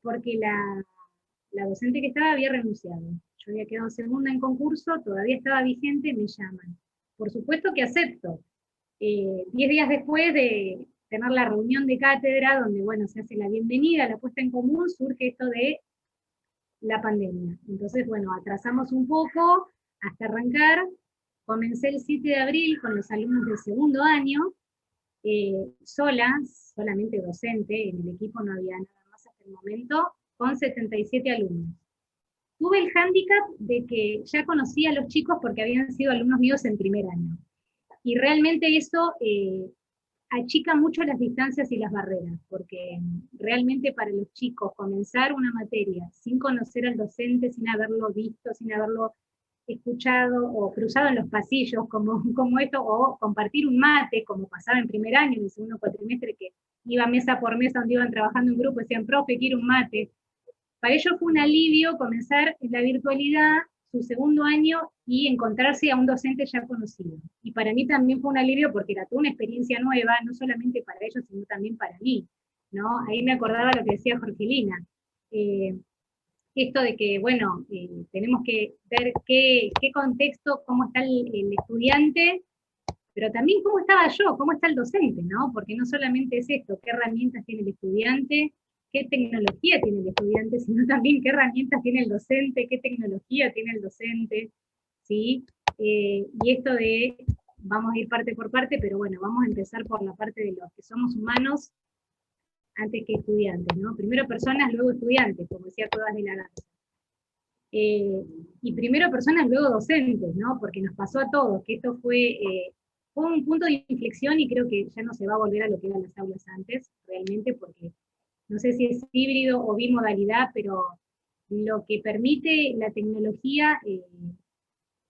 porque la docente que estaba había renunciado. Yo había quedado segunda en concurso, todavía estaba vigente, me llaman. Por supuesto que acepto. 10 días después de tener la reunión de cátedra, donde bueno, se hace la bienvenida, la puesta en común, surge esto de la pandemia. Entonces, bueno, atrasamos un poco hasta arrancar. Comencé el 7 de abril con los alumnos del segundo año, solamente docente, en el equipo no había nada más hasta el momento, con 77 alumnos. Tuve el hándicap de que ya conocía a los chicos porque habían sido alumnos míos en primer año. Y realmente eso achica mucho las distancias y las barreras, porque realmente para los chicos comenzar una materia sin conocer al docente, sin haberlo visto, sin haberlo escuchado o cruzado en los pasillos, como esto, o compartir un mate, como pasaba en primer año, en el segundo cuatrimestre, que iba mesa por mesa donde iban trabajando en grupo, decían, profe, quiero un mate. Para ellos fue un alivio comenzar en la virtualidad su segundo año y encontrarse a un docente ya conocido. Y para mí también fue un alivio porque era toda una experiencia nueva, no solamente para ellos, sino también para mí, ¿no? Ahí me acordaba lo que decía Jorgelina, esto de que, bueno, tenemos que ver qué contexto, cómo está el estudiante, pero también cómo estaba yo, cómo está el docente, ¿no? Porque no solamente es esto, qué herramientas tiene el estudiante, qué tecnología tiene el estudiante, sino también qué herramientas tiene el docente, qué tecnología tiene el docente, ¿sí? Y esto de, vamos a ir parte por parte, pero bueno, vamos a empezar por la parte de los que somos humanos antes que estudiantes, ¿no? Primero personas, luego estudiantes, como decía Cuevas de la Garza. Y primero personas, luego docentes, ¿no? Porque nos pasó a todos, que esto fue un punto de inflexión y creo que ya no se va a volver a lo que eran las aulas antes, realmente, porque no sé si es híbrido o bimodalidad, pero lo que permite la tecnología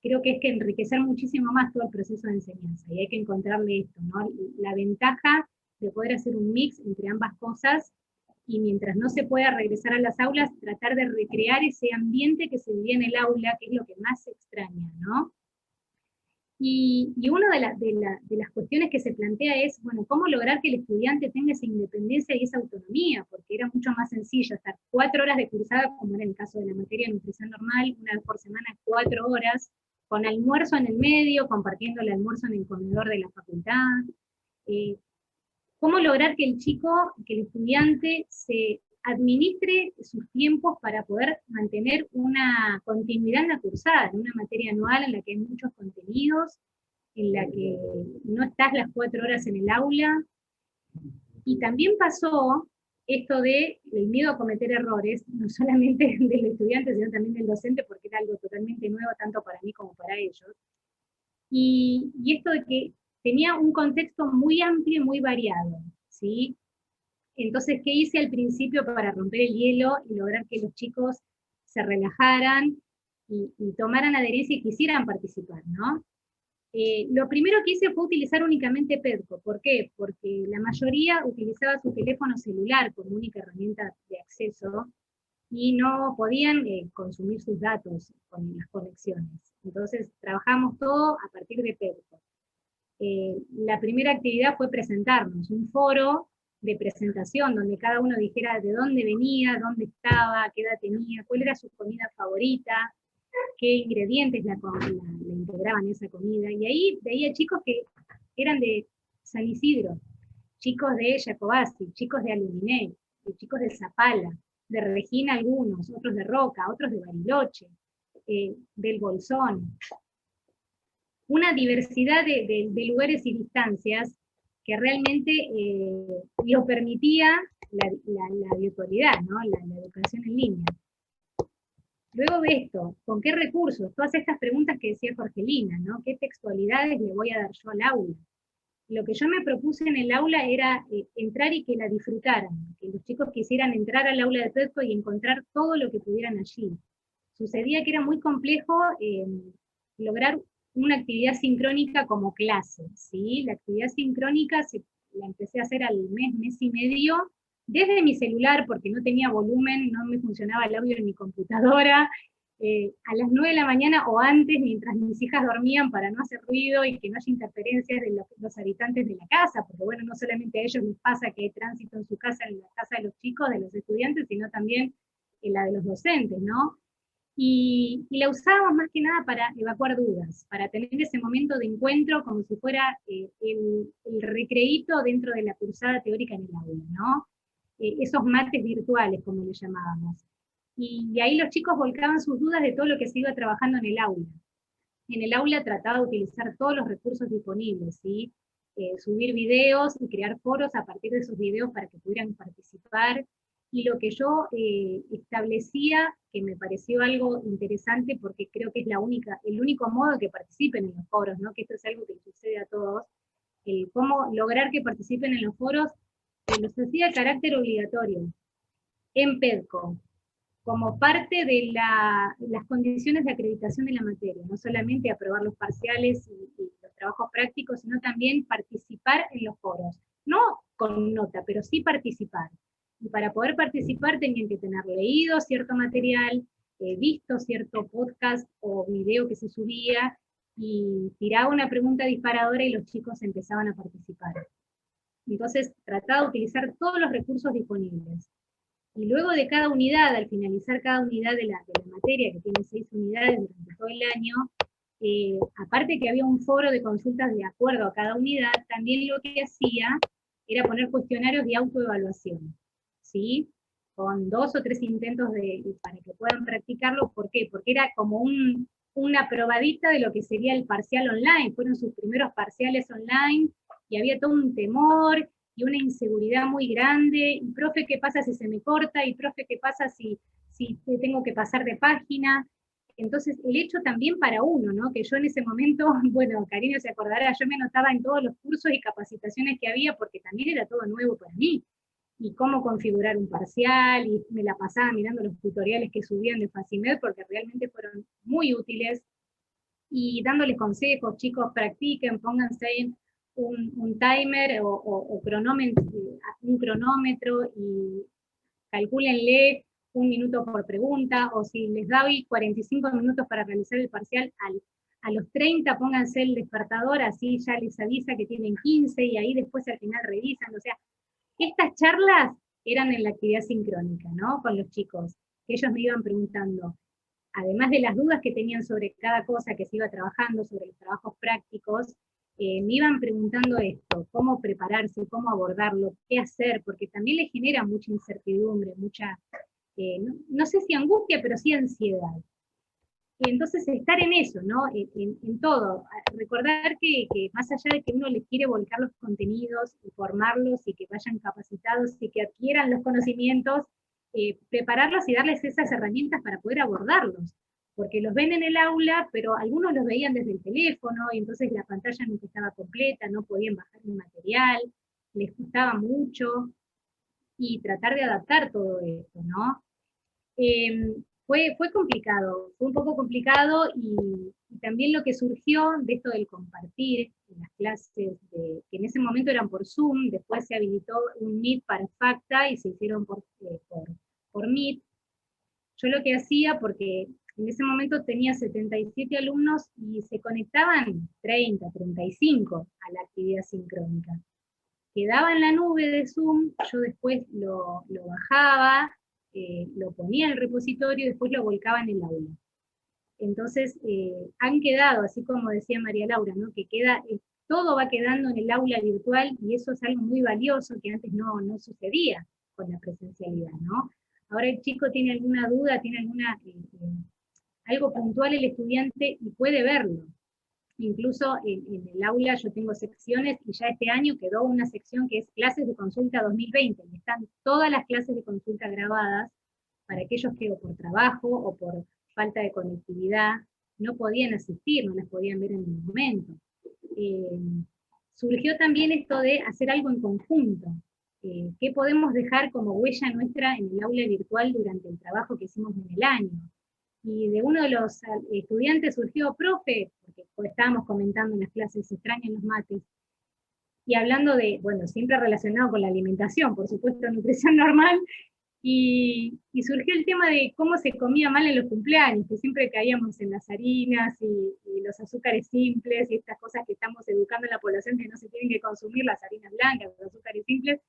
creo que es que enriquecer muchísimo más todo el proceso de enseñanza, y hay que encontrarle esto, ¿no? La ventaja de poder hacer un mix entre ambas cosas, y mientras no se pueda regresar a las aulas, tratar de recrear ese ambiente que se vivía en el aula, que es lo que más se extraña, ¿no? Y una de las cuestiones que se plantea es, bueno, ¿cómo lograr que el estudiante tenga esa independencia y esa autonomía? Porque era mucho más sencillo estar 4 horas de cursada, como era el caso de la materia de nutrición normal, una vez por semana 4 horas, con almuerzo en el medio, compartiendo el almuerzo en el comedor de la facultad. ¿Cómo lograr que el chico, que el estudiante se administre sus tiempos para poder mantener una continuidad en la cursada, en una materia anual en la que hay muchos contenidos, en la que no estás las 4 horas en el aula? Y también pasó esto de el miedo a cometer errores, no solamente del estudiante, sino también del docente, porque era algo totalmente nuevo, tanto para mí como para ellos. Y esto de que tenía un contexto muy amplio y muy variado, ¿sí? Entonces, ¿qué hice al principio para romper el hielo y lograr que los chicos se relajaran y tomaran adherencia y quisieran participar, ¿no? Lo primero que hice fue utilizar únicamente Pedco. ¿Por qué? Porque la mayoría utilizaba su teléfono celular como única herramienta de acceso y no podían consumir sus datos con las conexiones. Entonces, trabajamos todo a partir de Pedco. La primera actividad fue presentarnos, un foro de presentación, donde cada uno dijera de dónde venía, dónde estaba, qué edad tenía, cuál era su comida favorita, qué ingredientes la integraban en esa comida, y ahí veía chicos que eran de San Isidro, chicos de Jacobasi, chicos de Aluminé, chicos de Zapala, de Regina algunos, otros de Roca, otros de Bariloche, del Bolsón, una diversidad de lugares y distancias que realmente lo permitía la virtualidad, ¿no? La educación en línea. Luego de esto, ¿con qué recursos? Todas estas preguntas que decía Jorgelina, ¿no? ¿Qué textualidades le voy a dar yo al aula? Lo que yo me propuse en el aula era entrar y que la disfrutaran, que los chicos quisieran entrar al aula de Pedco y encontrar todo lo que pudieran allí. Sucedía que era muy complejo lograr una actividad sincrónica como clase, ¿sí? La actividad sincrónica la empecé a hacer al mes y medio, desde mi celular, porque no tenía volumen, no me funcionaba el audio en mi computadora, a las 9 de la mañana o antes, mientras mis hijas dormían, para no hacer ruido y que no haya interferencias de los habitantes de la casa, porque bueno, no solamente a ellos les pasa que hay tránsito en su casa, en la casa de los chicos, de los estudiantes, sino también en la de los docentes, ¿no? Y la usábamos más que nada para evacuar dudas, para tener ese momento de encuentro como si fuera el recreíto dentro de la cursada teórica en el aula, ¿no? Esos mates virtuales, como le llamábamos. Y ahí los chicos volcaban sus dudas de todo lo que se iba trabajando en el aula. En el aula trataba de utilizar todos los recursos disponibles, ¿sí? Subir videos y crear foros a partir de esos videos para que pudieran participar. Y lo que yo establecía, que me pareció algo interesante, porque creo que es el único modo que participen en los foros, ¿no? Que esto es algo que sucede a todos, el cómo lograr que participen en los foros, los hacía de carácter obligatorio, en PEDCO, como parte de las condiciones de acreditación de la materia, no solamente aprobar los parciales y los trabajos prácticos, sino también participar en los foros, no con nota, pero sí participar. Y para poder participar tenían que tener leído cierto material, visto cierto podcast o video que se subía, y tiraba una pregunta disparadora y los chicos empezaban a participar. Entonces trataba de utilizar todos los recursos disponibles. Y luego de cada unidad, al finalizar cada unidad de la materia, que tiene 6 unidades durante todo el año, aparte que había un foro de consultas de acuerdo a cada unidad, también lo que hacía era poner cuestionarios de autoevaluación, ¿sí? Con 2 o 3 intentos para que puedan practicarlo. ¿Por qué? Porque era como una probadita de lo que sería el parcial online. Fueron sus primeros parciales online, y había todo un temor, y una inseguridad muy grande, y profe, ¿qué pasa si se me corta? Y profe, ¿qué pasa si tengo que pasar de página? Entonces, el hecho también para uno, ¿no? Que yo en ese momento, bueno, Cariño se acordará, yo me anotaba en todos los cursos y capacitaciones que había, porque también era todo nuevo para mí, y cómo configurar un parcial, y me la pasaba mirando los tutoriales que subían de Facimed, porque realmente fueron muy útiles, y dándoles consejos: chicos, practiquen, pónganse en un timer o cronómetro, un cronómetro, y calcúlenle 1 minuto por pregunta, o si les doy 45 minutos para realizar el parcial, a los 30 pónganse el despertador, así ya les avisa que tienen 15, y ahí después al final revisan. O sea, estas charlas eran en la actividad sincrónica, ¿no? Con los chicos, que ellos me iban preguntando, además de las dudas que tenían sobre cada cosa que se iba trabajando, sobre los trabajos prácticos, me iban preguntando esto: cómo prepararse, cómo abordarlo, qué hacer, porque también les genera mucha incertidumbre, mucha, no sé si angustia, pero sí ansiedad. Y entonces estar en eso, ¿no? En todo. Recordar que más allá de que uno les quiere volcar los contenidos, y formarlos, y que vayan capacitados, y que adquieran los conocimientos, prepararlos y darles esas herramientas para poder abordarlos. Porque los ven en el aula, pero algunos los veían desde el teléfono, y entonces la pantalla nunca estaba completa, no podían bajar el material, les gustaba mucho, y tratar de adaptar todo esto, ¿no? Fue complicado, fue un poco complicado, y también lo que surgió de esto del compartir en las clases, que en ese momento eran por Zoom, después se habilitó un Meet para Facta y se hicieron por Meet. Yo lo que hacía, porque en ese momento tenía 77 alumnos y se conectaban 30, 35 a la actividad sincrónica. Quedaba en la nube de Zoom, yo después lo bajaba, lo ponía en el repositorio y después lo volcaba en el aula. Entonces, han quedado, así como decía María Laura, ¿no? Que todo va quedando en el aula virtual, y eso es algo muy valioso que antes no sucedía con la presencialidad, ¿no? Ahora el chico tiene alguna duda, tiene algo puntual el estudiante, y puede verlo. Incluso en el aula yo tengo secciones, y ya este año quedó una sección que es clases de consulta 2020, y están todas las clases de consulta grabadas para aquellos que o por trabajo o por falta de conectividad no podían asistir, no las podían ver en el momento. Surgió también esto de hacer algo en conjunto. ¿Qué podemos dejar como huella nuestra en el aula virtual durante el trabajo que hicimos en el año? Y de uno de los estudiantes surgió: profe, porque estábamos comentando en las clases, se extrañan los mates, y hablando de, bueno, siempre relacionado con la alimentación, por supuesto, nutrición normal, y surgió el tema de cómo se comía mal en los cumpleaños, que siempre caíamos en las harinas y los azúcares simples, y estas cosas que estamos educando a la población que no se tienen que consumir, las harinas blancas, los azúcares simples.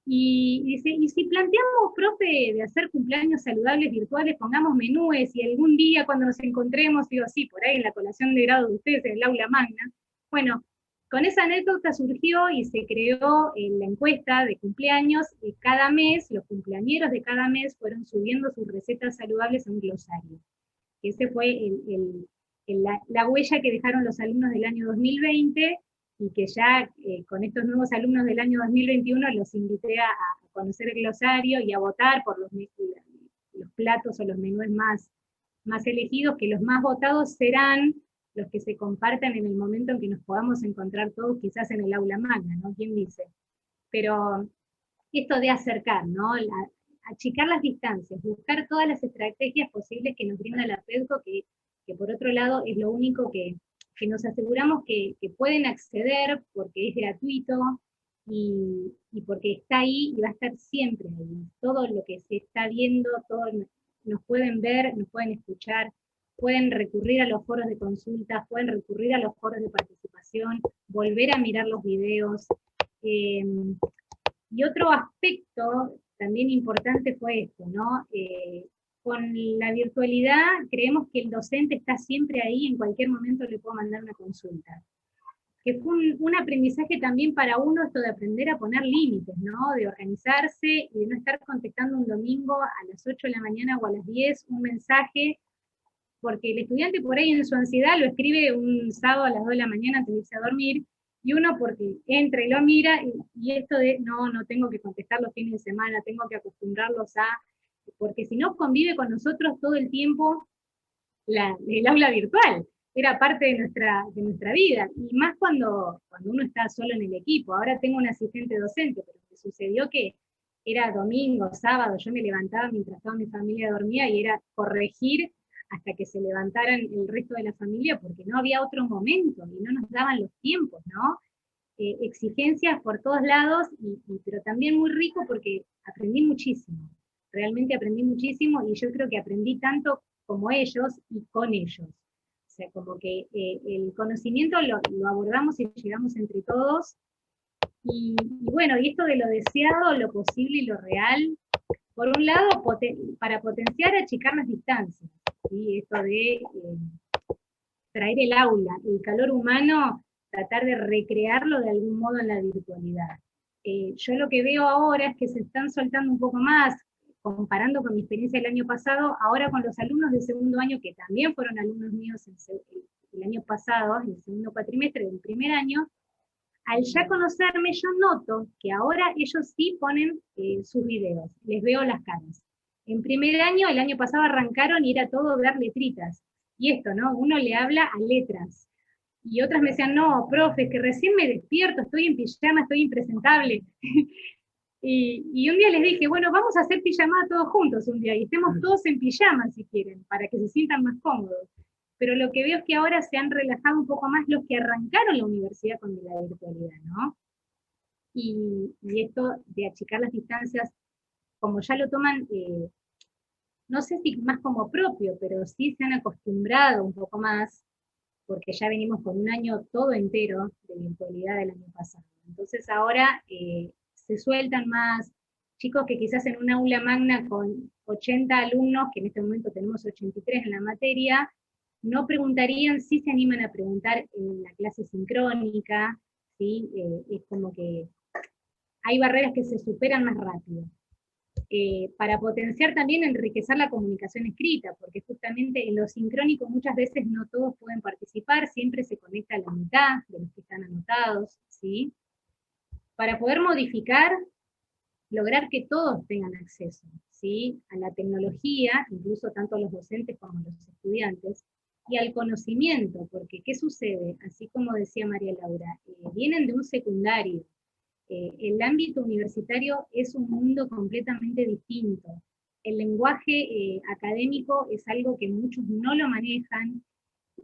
Y dice: ¿y si planteamos, profe, de hacer cumpleaños saludables virtuales, pongamos menúes, y algún día cuando nos encontremos, digo, sí, por ahí en la colación de grado de ustedes, en el aula magna? Bueno, con esa anécdota surgió y se creó la encuesta de cumpleaños, y cada mes, los cumpleañeros de cada mes fueron subiendo sus recetas saludables a un glosario. Ese fue la huella que dejaron los alumnos del año 2020, y que ya con estos nuevos alumnos del año 2021 los invité a conocer el glosario y a votar por los platos o los menús más elegidos, que los más votados serán los que se compartan en el momento en que nos podamos encontrar todos, quizás en el aula magna, ¿no? ¿Quién dice? Pero esto de acercar, ¿no? Achicar las distancias, buscar todas las estrategias posibles que nos brinda la PEDCO, que por otro lado es lo único que nos aseguramos que pueden acceder porque es gratuito y porque está ahí y va a estar siempre ahí. Todo lo que se está viendo, todo nos pueden ver, nos pueden escuchar, pueden recurrir a los foros de consultas, pueden recurrir a los foros de participación, volver a mirar los videos. Y otro aspecto también importante fue esto, ¿no? Con la virtualidad creemos que el docente está siempre ahí, en cualquier momento le puedo mandar una consulta. Que fue un aprendizaje también para uno esto de aprender a poner límites, ¿no? De organizarse y de no estar contestando un domingo a las 8 de la mañana o a las 10 un mensaje, porque el estudiante por ahí en su ansiedad lo escribe un sábado a las 2 de la mañana antes de irse a dormir, y uno porque entra y lo mira, y esto de, no tengo que contestar los fines de semana, tengo que acostumbrarlos a, porque si no convive con nosotros todo el tiempo el aula virtual, era parte de nuestra vida, y más cuando uno está solo en el equipo. Ahora tengo un asistente docente, pero me sucedió que era domingo, sábado, yo me levantaba mientras toda mi familia dormía, y era corregir hasta que se levantaran el resto de la familia, porque no había otro momento, y no nos daban los tiempos, ¿no? Exigencias por todos lados, pero también muy rico porque aprendí muchísimo, realmente aprendí muchísimo, y yo creo que aprendí tanto como ellos y con ellos. O sea, como que el conocimiento lo abordamos y llegamos entre todos, y bueno, y esto de lo deseado, lo posible y lo real, por un lado, para potenciar, achicar las distancias, ¿sí? Esto de traer el aula, el calor humano, tratar de recrearlo de algún modo en la virtualidad. Yo lo que veo ahora es que se están soltando un poco más, comparando con mi experiencia el año pasado, ahora con los alumnos de segundo año, que también fueron alumnos míos el año pasado, en el segundo cuatrimestre del primer año. Al ya conocerme, yo noto que ahora ellos sí ponen sus videos, les veo las caras. En primer año, el año pasado arrancaron y era todo ver letritas. Y esto, ¿no? Uno le habla a letras. Y otras me decían, no, profe, que recién me despierto, estoy en pijama, estoy impresentable. Y un día les dije, bueno, vamos a hacer pijamada todos juntos un día, y estemos todos en pijama si quieren, para que se sientan más cómodos. Pero lo que veo es que ahora se han relajado un poco más los que arrancaron la universidad con la virtualidad, ¿no? Y esto de achicar las distancias, como ya lo toman, no sé si más como propio, pero sí se han acostumbrado un poco más, porque ya venimos con un año todo entero de virtualidad del año pasado. Entonces ahora se sueltan más chicos que quizás en un aula magna con 80 alumnos, que en este momento tenemos 83 en la materia, no preguntarían, sí se animan a preguntar en la clase sincrónica, ¿sí? Es como que hay barreras que se superan más rápido. Para potenciar también, enriquecer la comunicación escrita, porque justamente en lo sincrónico muchas veces no todos pueden participar, siempre se conecta a la mitad de los que están anotados, ¿sí? Para poder modificar, lograr que todos tengan acceso, ¿sí? A la tecnología, incluso tanto los docentes como los estudiantes, y al conocimiento, porque ¿qué sucede? Así como decía María Laura, vienen de un secundario, el ámbito universitario es un mundo completamente distinto. El lenguaje académico es algo que muchos no lo manejan.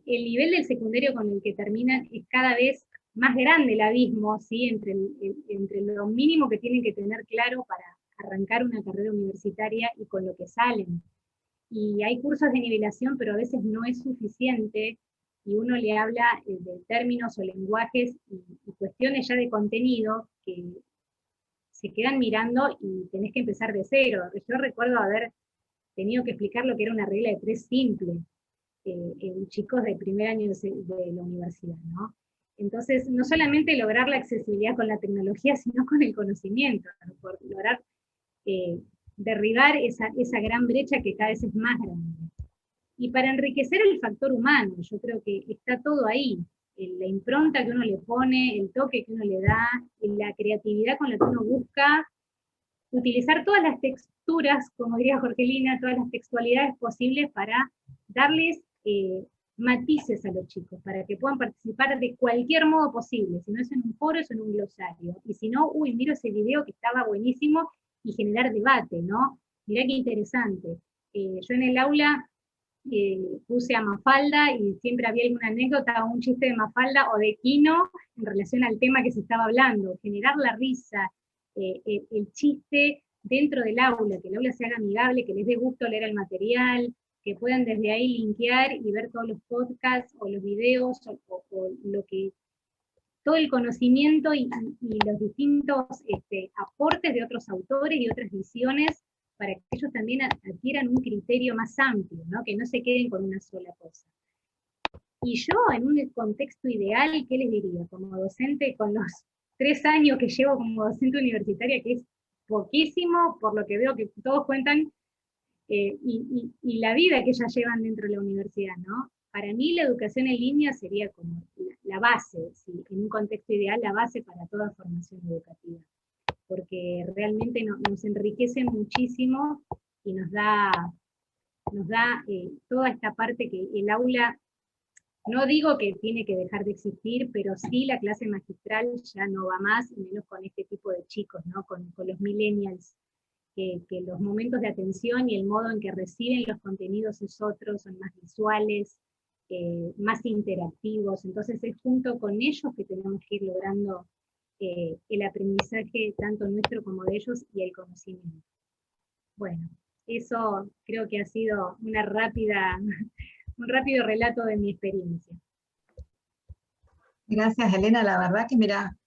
El nivel del secundario con el que terminan es cada vez más grande el abismo, ¿sí? entre lo mínimo que tienen que tener claro para arrancar una carrera universitaria y con lo que salen. Y hay cursos de nivelación, pero a veces no es suficiente, y uno le habla de términos o lenguajes y cuestiones ya de contenido que se quedan mirando y tenés que empezar de cero. Yo recuerdo haber tenido que explicar lo que era una regla de 3 simple en chicos de primer año de la universidad, ¿no? Entonces, no solamente lograr la accesibilidad con la tecnología, sino con el conocimiento, ¿no? Por lograr derribar esa gran brecha que cada vez es más grande. Y para enriquecer el factor humano, yo creo que está todo ahí, la impronta que uno le pone, el toque que uno le da, la creatividad con la que uno busca, utilizar todas las texturas, como diría Jorgelina, todas las textualidades posibles para darles matices a los chicos, para que puedan participar de cualquier modo posible, si no es en un foro, es en un glosario, y si no, uy, miro ese video que estaba buenísimo, y generar debate, ¿no? Mirá qué interesante. Yo en el aula puse a Mafalda, y siempre había alguna anécdota o un chiste de Mafalda o de Quino en relación al tema que se estaba hablando, generar la risa, el chiste dentro del aula, que el aula se haga amigable, que les dé gusto leer el material, que puedan desde ahí linkear y ver todos los podcasts o los videos o lo que, todo el conocimiento y los distintos aportes de otros autores y otras visiones para que ellos también adquieran un criterio más amplio, ¿no? Que no se queden con una sola cosa. Y yo, en un contexto ideal, ¿qué les diría? Como docente, con los 3 años que llevo como docente universitaria, que es poquísimo, por lo que veo que todos cuentan, y la vida que ellas llevan dentro de la universidad, ¿no? Para mí la educación en línea sería como la base, ¿sí? En un contexto ideal, la base para toda formación educativa, porque realmente nos enriquece muchísimo y nos da toda esta parte que el aula, no digo que tiene que dejar de existir, pero sí la clase magistral ya no va más, y menos con este tipo de chicos, ¿no? Con los millennials, que los momentos de atención y el modo en que reciben los contenidos es otro, son más visuales, más interactivos, entonces es junto con ellos que tenemos que ir logrando el aprendizaje tanto nuestro como de ellos y el conocimiento. Bueno, eso creo que ha sido un rápido relato de mi experiencia. Gracias, Elena. La verdad que mira,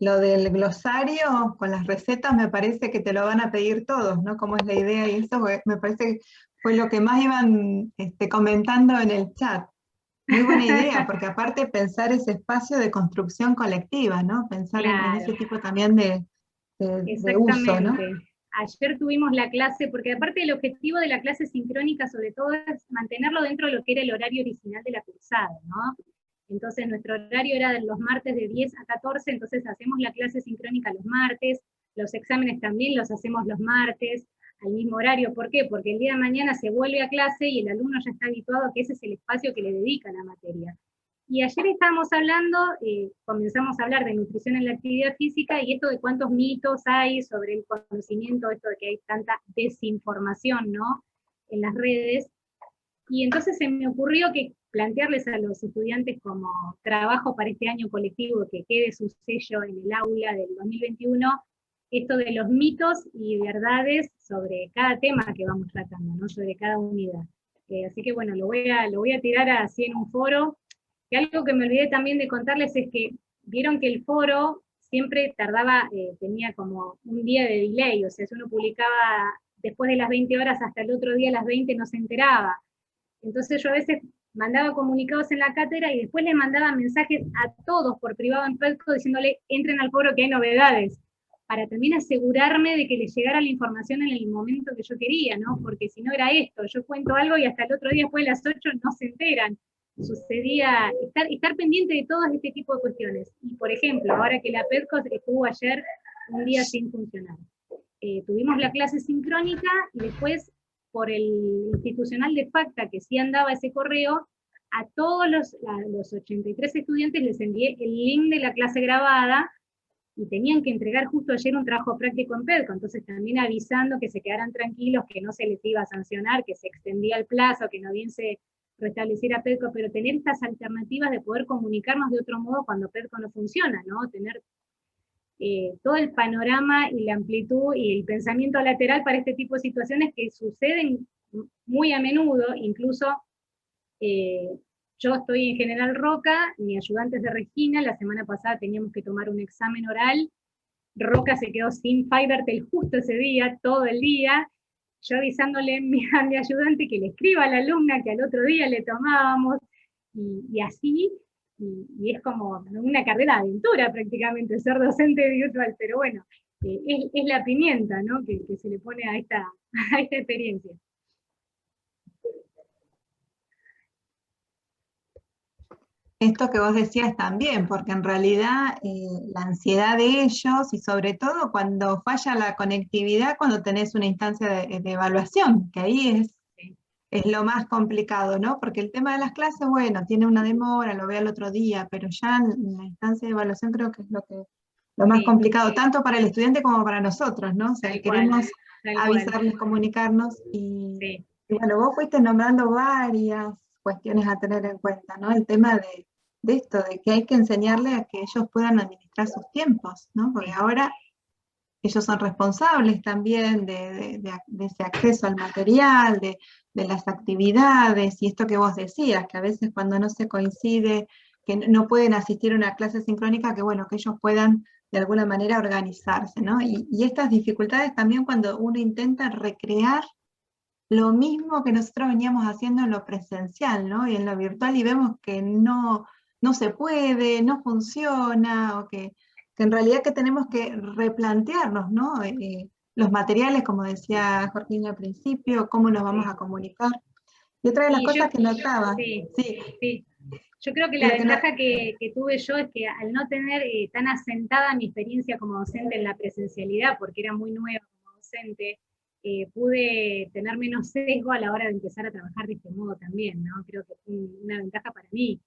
lo del glosario con las recetas me parece que te lo van a pedir todos, ¿no? Cómo es la idea, y eso me parece que fue lo que más iban comentando en el chat. Muy buena idea, porque aparte pensar ese espacio de construcción colectiva, ¿no? Pensar en ese tipo también de uso, ¿no? Ayer tuvimos la clase, porque aparte el objetivo de la clase sincrónica sobre todo es mantenerlo dentro de lo que era el horario original de la cursada, ¿no? Entonces nuestro horario era de los martes de 10 a 14, entonces hacemos la clase sincrónica los martes, los exámenes también los hacemos los martes, al mismo horario. ¿Por qué? Porque el día de mañana se vuelve a clase y el alumno ya está habituado a que ese es el espacio que le dedica a la materia. Y ayer estábamos hablando, comenzamos a hablar de nutrición en la actividad física, y esto de cuántos mitos hay sobre el conocimiento, esto de que hay tanta desinformación, ¿no?, en las redes. Y entonces se me ocurrió que plantearles a los estudiantes como trabajo para este año colectivo, que quede su sello en el aula del 2021, esto de los mitos y verdades sobre cada tema que vamos tratando, ¿no?, sobre cada unidad. Así que bueno, lo voy a tirar así en un foro. Y algo que me olvidé también de contarles es que vieron que el foro siempre tardaba, tenía como un día de delay, o sea, si uno publicaba después de las 20 horas hasta el otro día a las 20 no se enteraba. Entonces yo a veces mandaba comunicados en la cátedra y después le mandaba mensajes a todos por privado en Pedco diciéndole entren al foro que hay novedades, para también asegurarme de que les llegara la información en el momento que yo quería, ¿no? Porque si no era esto, yo cuento algo y hasta el otro día después de las 8 no se enteran. Sucedía estar pendiente de todo este tipo de cuestiones. Y por ejemplo, ahora que la PEDCO estuvo ayer un día sin funcionar, tuvimos la clase sincrónica y después por el institucional de FACTA, que sí andaba ese correo, a todos los 83 estudiantes les envié el link de la clase grabada, y tenían que entregar justo ayer un trabajo práctico en PEDCO, entonces también avisando que se quedaran tranquilos, que no se les iba a sancionar, que se extendía el plazo, que no bien se restableciera PEDCO, pero tener estas alternativas de poder comunicarnos de otro modo cuando PEDCO no funciona, ¿no? Tener todo el panorama y la amplitud y el pensamiento lateral para este tipo de situaciones que suceden muy a menudo. Incluso yo estoy en General Roca, mi ayudante es de Regina, la semana pasada teníamos que tomar un examen oral, Roca se quedó sin FiberTel justo ese día, todo el día, yo avisándole a mi ayudante que le escriba a la alumna que al otro día le tomábamos, y así, y es como una carrera de aventura prácticamente, ser docente virtual, pero bueno, es la pimienta, ¿no?, que se le pone a esta experiencia. Esto que vos decías también, porque en realidad la ansiedad de ellos, y sobre todo cuando falla la conectividad, cuando tenés una instancia de evaluación, que ahí es lo más complicado, ¿no? Porque el tema de las clases, bueno, tiene una demora, lo veo el otro día, pero ya en la instancia de evaluación creo que es lo más Sí. complicado, tanto para el estudiante como para nosotros, ¿no? O sea, Tal cual, queremos tal cual. avisarles, comunicarnos, Sí. y bueno, vos fuiste nombrando varias cuestiones a tener en cuenta, ¿no? El tema de esto, de que hay que enseñarle a que ellos puedan administrar sus tiempos, ¿no? Porque ahora ellos son responsables también de ese acceso al material, de las actividades, y esto que vos decías, que a veces cuando no se coincide, que no pueden asistir a una clase sincrónica, que bueno, que ellos puedan de alguna manera organizarse, ¿no? Y estas dificultades también cuando uno intenta recrear lo mismo que nosotros veníamos haciendo en lo presencial, ¿no? Y en lo virtual, y vemos que no se puede, no funciona, o que en realidad que tenemos que replantearnos, ¿no? Los materiales, como decía Jorginho al principio, cómo nos vamos a comunicar. Y otra de las Y cosas que notaba, sí, sí, sí. Yo creo que la lo que no- ventaja que tuve yo es que al no tener tan asentada mi experiencia como docente en la presencialidad, porque era muy nueva como docente, pude tener menos sesgo a la hora de empezar a trabajar de este modo también, ¿no? Creo que fue una ventaja para mí.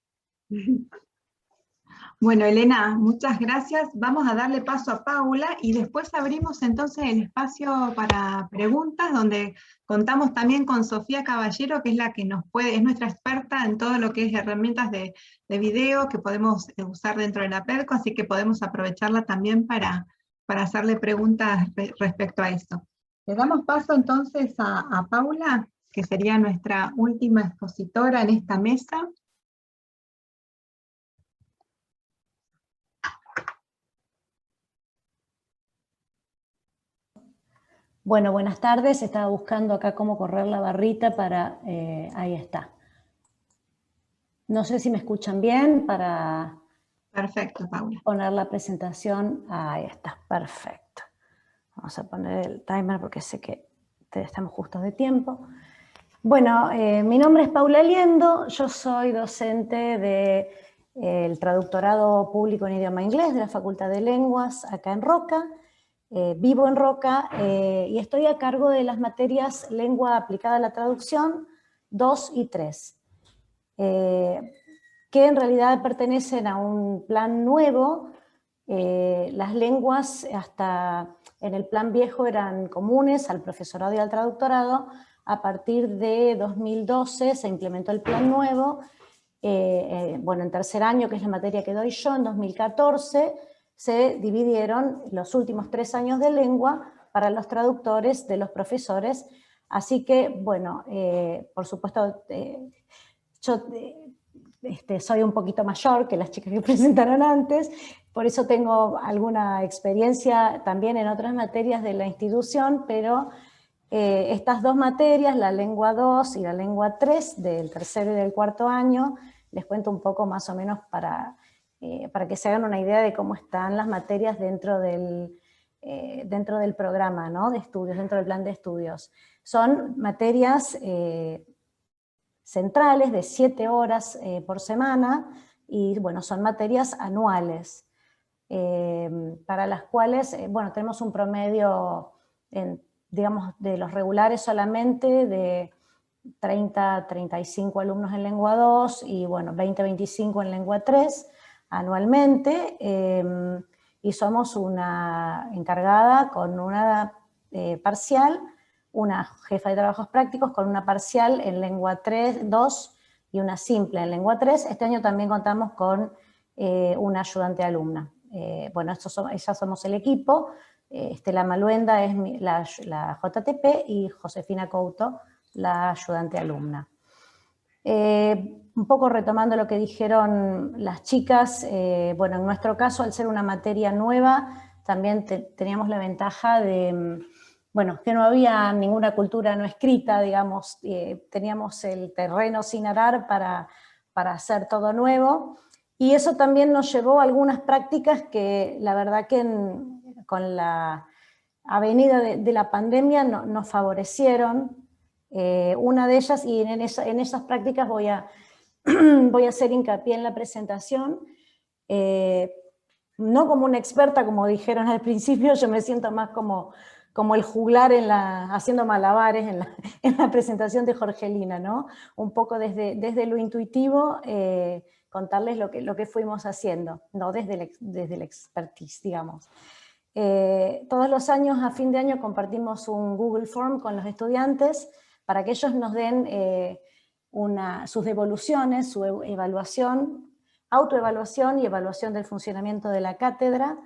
Bueno, Elena, muchas gracias. Vamos a darle paso a Paula y después abrimos entonces el espacio para preguntas, donde contamos también con Sofía Caballero, que es la que es nuestra experta en todo lo que es herramientas de video que podemos usar dentro de la PEDCO, así que podemos aprovecharla también para hacerle preguntas respecto a esto. Le damos paso entonces a Paula, que sería nuestra última expositora en esta mesa. Bueno, buenas tardes. Estaba buscando acá cómo correr la barrita para... ahí está. No sé si me escuchan bien para... Perfecto, Paula. Poner la presentación. Ahí está, perfecto. Vamos a poner el timer porque sé que estamos justos de tiempo. Bueno, mi nombre es Paula Liendo. Yo soy docente del traductorado público en idioma inglés de la Facultad de Lenguas acá en Roca. Vivo en Roca y estoy a cargo de las materias Lengua aplicada a la traducción 2 y 3, que en realidad pertenecen a un plan nuevo. Las lenguas hasta en el plan viejo eran comunes al profesorado y al traductorado. A partir de 2012 se implementó el plan nuevo. Bueno, en tercer año, que es la materia que doy yo, en 2014, se dividieron los últimos 3 años de lengua para los traductores de los profesores. Así que, bueno, por supuesto, yo soy un poquito mayor que las chicas que presentaron antes, por eso tengo alguna experiencia también en otras materias de la institución, pero estas 2 materias, la lengua 2 y la lengua 3, del tercero y del cuarto año, les cuento un poco más o menos para que se hagan una idea de cómo están las materias dentro del programa, ¿no? De estudios, dentro del plan de estudios. Son materias centrales de 7 horas por semana y bueno, son materias anuales para las cuales, bueno, tenemos un promedio, digamos, de los regulares solamente de 30, 35 alumnos en lengua 2 y bueno, 20, 25 en lengua 3 anualmente, y somos una encargada con una parcial, una jefa de trabajos prácticos con una parcial en lengua 3, 2 y una simple en lengua 3. Este año también contamos con una ayudante alumna. Bueno, ellas somos el equipo. Estela Maluenda es la JTP y Josefina Couto, la ayudante alumna. Un poco retomando lo que dijeron las chicas, bueno, en nuestro caso, al ser una materia nueva, también teníamos la ventaja de, bueno, que no había ninguna cultura no escrita, digamos, teníamos el terreno sin arar para hacer todo nuevo, y eso también nos llevó a algunas prácticas que la verdad que con la avenida de la pandemia nos favorecieron. Una de ellas, y en esas prácticas voy a hacer hincapié en la presentación, no como una experta, como dijeron al principio, yo me siento más como como el juglar haciendo malabares en la presentación de Jorgelina, ¿no? Un poco desde lo intuitivo, contarles lo que fuimos haciendo, no desde el expertise, digamos. Todos los años, a fin de año, compartimos un Google Form con los estudiantes para que ellos nos den sus devoluciones, su evaluación, autoevaluación y evaluación del funcionamiento de la cátedra.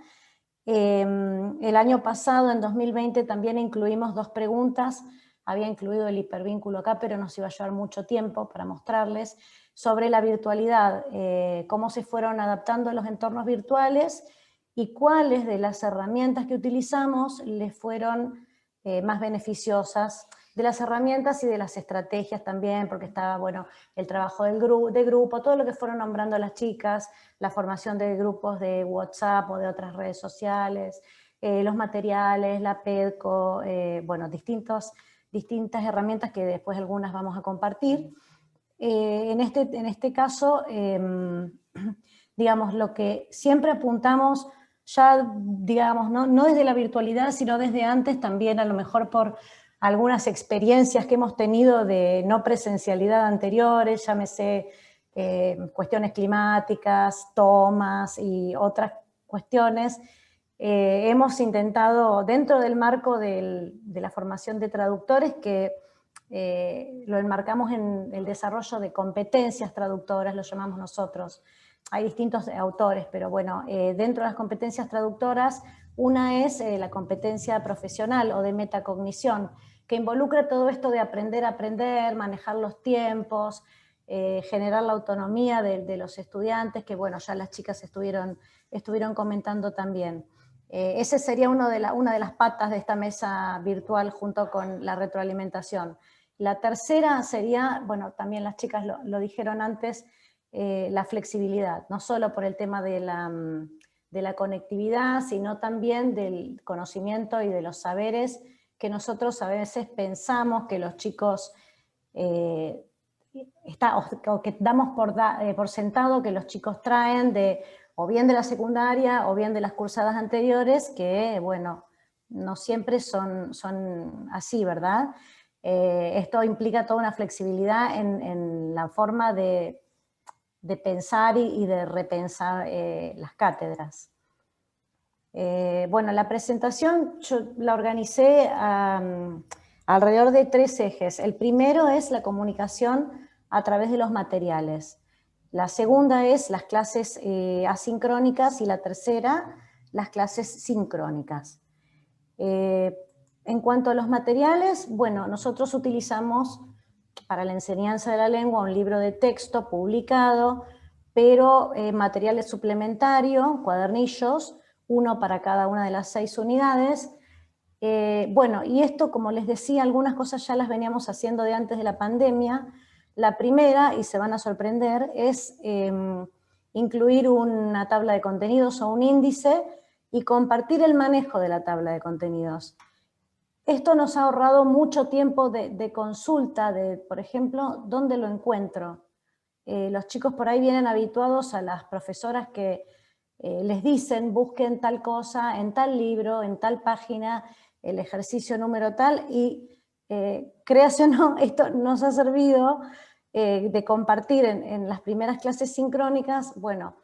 El año pasado, en 2020, también incluimos 2 preguntas. Había incluido el hipervínculo acá, pero nos iba a llevar mucho tiempo para mostrarles, sobre la virtualidad, cómo se fueron adaptando los entornos virtuales y cuáles de las herramientas que utilizamos les fueron más beneficiosas, de las herramientas y de las estrategias también, porque estaba, bueno, el trabajo de grupo, todo lo que fueron nombrando las chicas, la formación de grupos de WhatsApp o de otras redes sociales, los materiales, la PEDCO, bueno, distintas herramientas que después algunas vamos a compartir. En este caso, digamos, lo que siempre apuntamos, ya, digamos, no desde la virtualidad, sino desde antes también, a lo mejor por algunas experiencias que hemos tenido de no presencialidad anteriores, llámese cuestiones climáticas, tomas y otras cuestiones. Hemos intentado, dentro del marco de la formación de traductores, que lo enmarcamos en el desarrollo de competencias traductoras, lo llamamos nosotros. Hay distintos autores, pero bueno, dentro de las competencias traductoras, una es la competencia profesional o de metacognición, que involucra todo esto de aprender a aprender, manejar los tiempos, generar la autonomía de los estudiantes, que bueno, ya las chicas estuvieron comentando también. Ese sería una de las patas de esta mesa virtual junto con la retroalimentación. La tercera sería, bueno, también las chicas lo dijeron antes, la flexibilidad, no solo por el tema de la conectividad, sino también del conocimiento y de los saberes que nosotros a veces pensamos que los chicos, o que damos por sentado que los chicos traen o bien de la secundaria o bien de las cursadas anteriores, que bueno, no siempre son así, ¿verdad? Esto implica toda una flexibilidad en la forma de pensar y de repensar las cátedras. Bueno, la presentación yo la organicé alrededor de 3 ejes. El primero es la comunicación a través de los materiales. La segunda es las clases asincrónicas y la tercera, las clases sincrónicas. En cuanto a los materiales, bueno, nosotros utilizamos para la enseñanza de la lengua un libro de texto publicado, pero materiales suplementarios, cuadernillos, uno para cada una de las 6 unidades. Bueno, y esto, como les decía, algunas cosas ya las veníamos haciendo de antes de la pandemia. La primera, y se van a sorprender, es incluir una tabla de contenidos o un índice y compartir el manejo de la tabla de contenidos. Esto nos ha ahorrado mucho tiempo de consulta, por ejemplo, ¿dónde lo encuentro? Los chicos por ahí vienen habituados a las profesoras que les dicen, busquen tal cosa en tal libro, en tal página, el ejercicio número tal, y créase o no, esto nos ha servido de compartir en las primeras clases sincrónicas, bueno,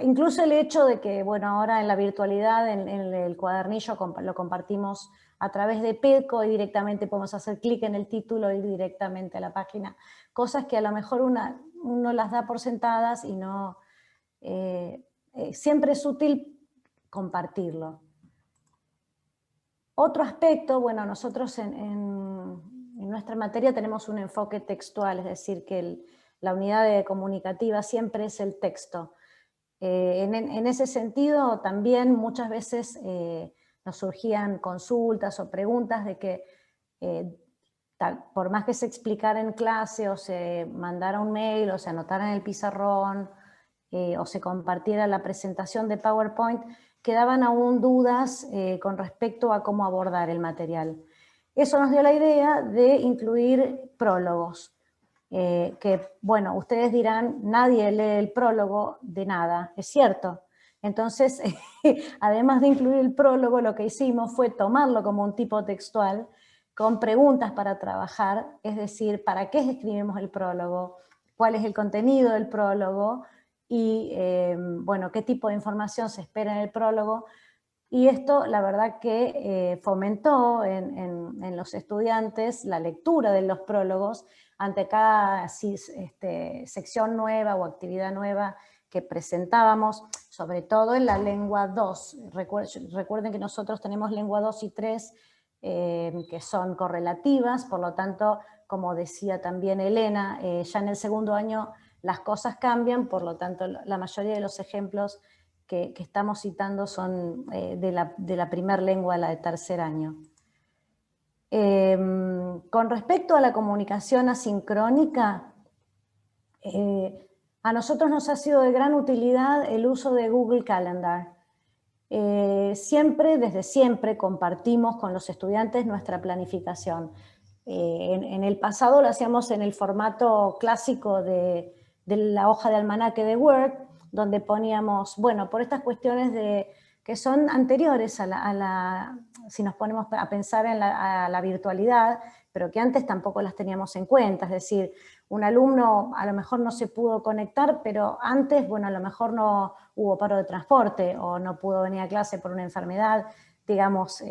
incluso el hecho de que, bueno, ahora en la virtualidad, en el cuadernillo lo compartimos a través de PEDCO y directamente podemos hacer clic en el título y ir directamente a la página. Cosas que a lo mejor uno las da por sentadas y no... siempre es útil compartirlo. Otro aspecto, bueno, nosotros en nuestra materia tenemos un enfoque textual, es decir, que la unidad comunicativa siempre es el texto. En ese sentido, también muchas veces nos surgían consultas o preguntas de que por más que se explicara en clase o se mandara un mail o se anotara en el pizarrón o se compartiera la presentación de PowerPoint, quedaban aún dudas con respecto a cómo abordar el material. Eso nos dio la idea de incluir prólogos. Que, bueno, ustedes dirán, nadie lee el prólogo de nada, es cierto, Entonces, además de incluir el prólogo, lo que hicimos fue tomarlo como un tipo textual, con preguntas para trabajar, es decir, ¿para qué escribimos el prólogo? ¿Cuál es el contenido del prólogo? Y, bueno, ¿qué tipo de información se espera en el prólogo? Y esto, la verdad que fomentó en los estudiantes la lectura de los prólogos ante cada sección nueva o actividad nueva que presentábamos, sobre todo en la lengua 2. Recuerden que nosotros tenemos lengua 2 y 3, que son correlativas, por lo tanto, como decía también Elena, ya en el segundo año las cosas cambian, por lo tanto, la mayoría de los ejemplos que estamos citando son de la primer lengua, la de tercer año. Con respecto a la comunicación asincrónica, a nosotros nos ha sido de gran utilidad el uso de Google Calendar. Desde siempre compartimos con los estudiantes nuestra planificación. En el pasado lo hacíamos en el formato clásico de la hoja de almanaque de Word, donde poníamos, bueno, por estas cuestiones que son anteriores si nos ponemos a pensar a la virtualidad, pero que antes tampoco las teníamos en cuenta, es decir, un alumno a lo mejor no se pudo conectar, pero antes, bueno, a lo mejor no hubo paro de transporte o no pudo venir a clase por una enfermedad, digamos.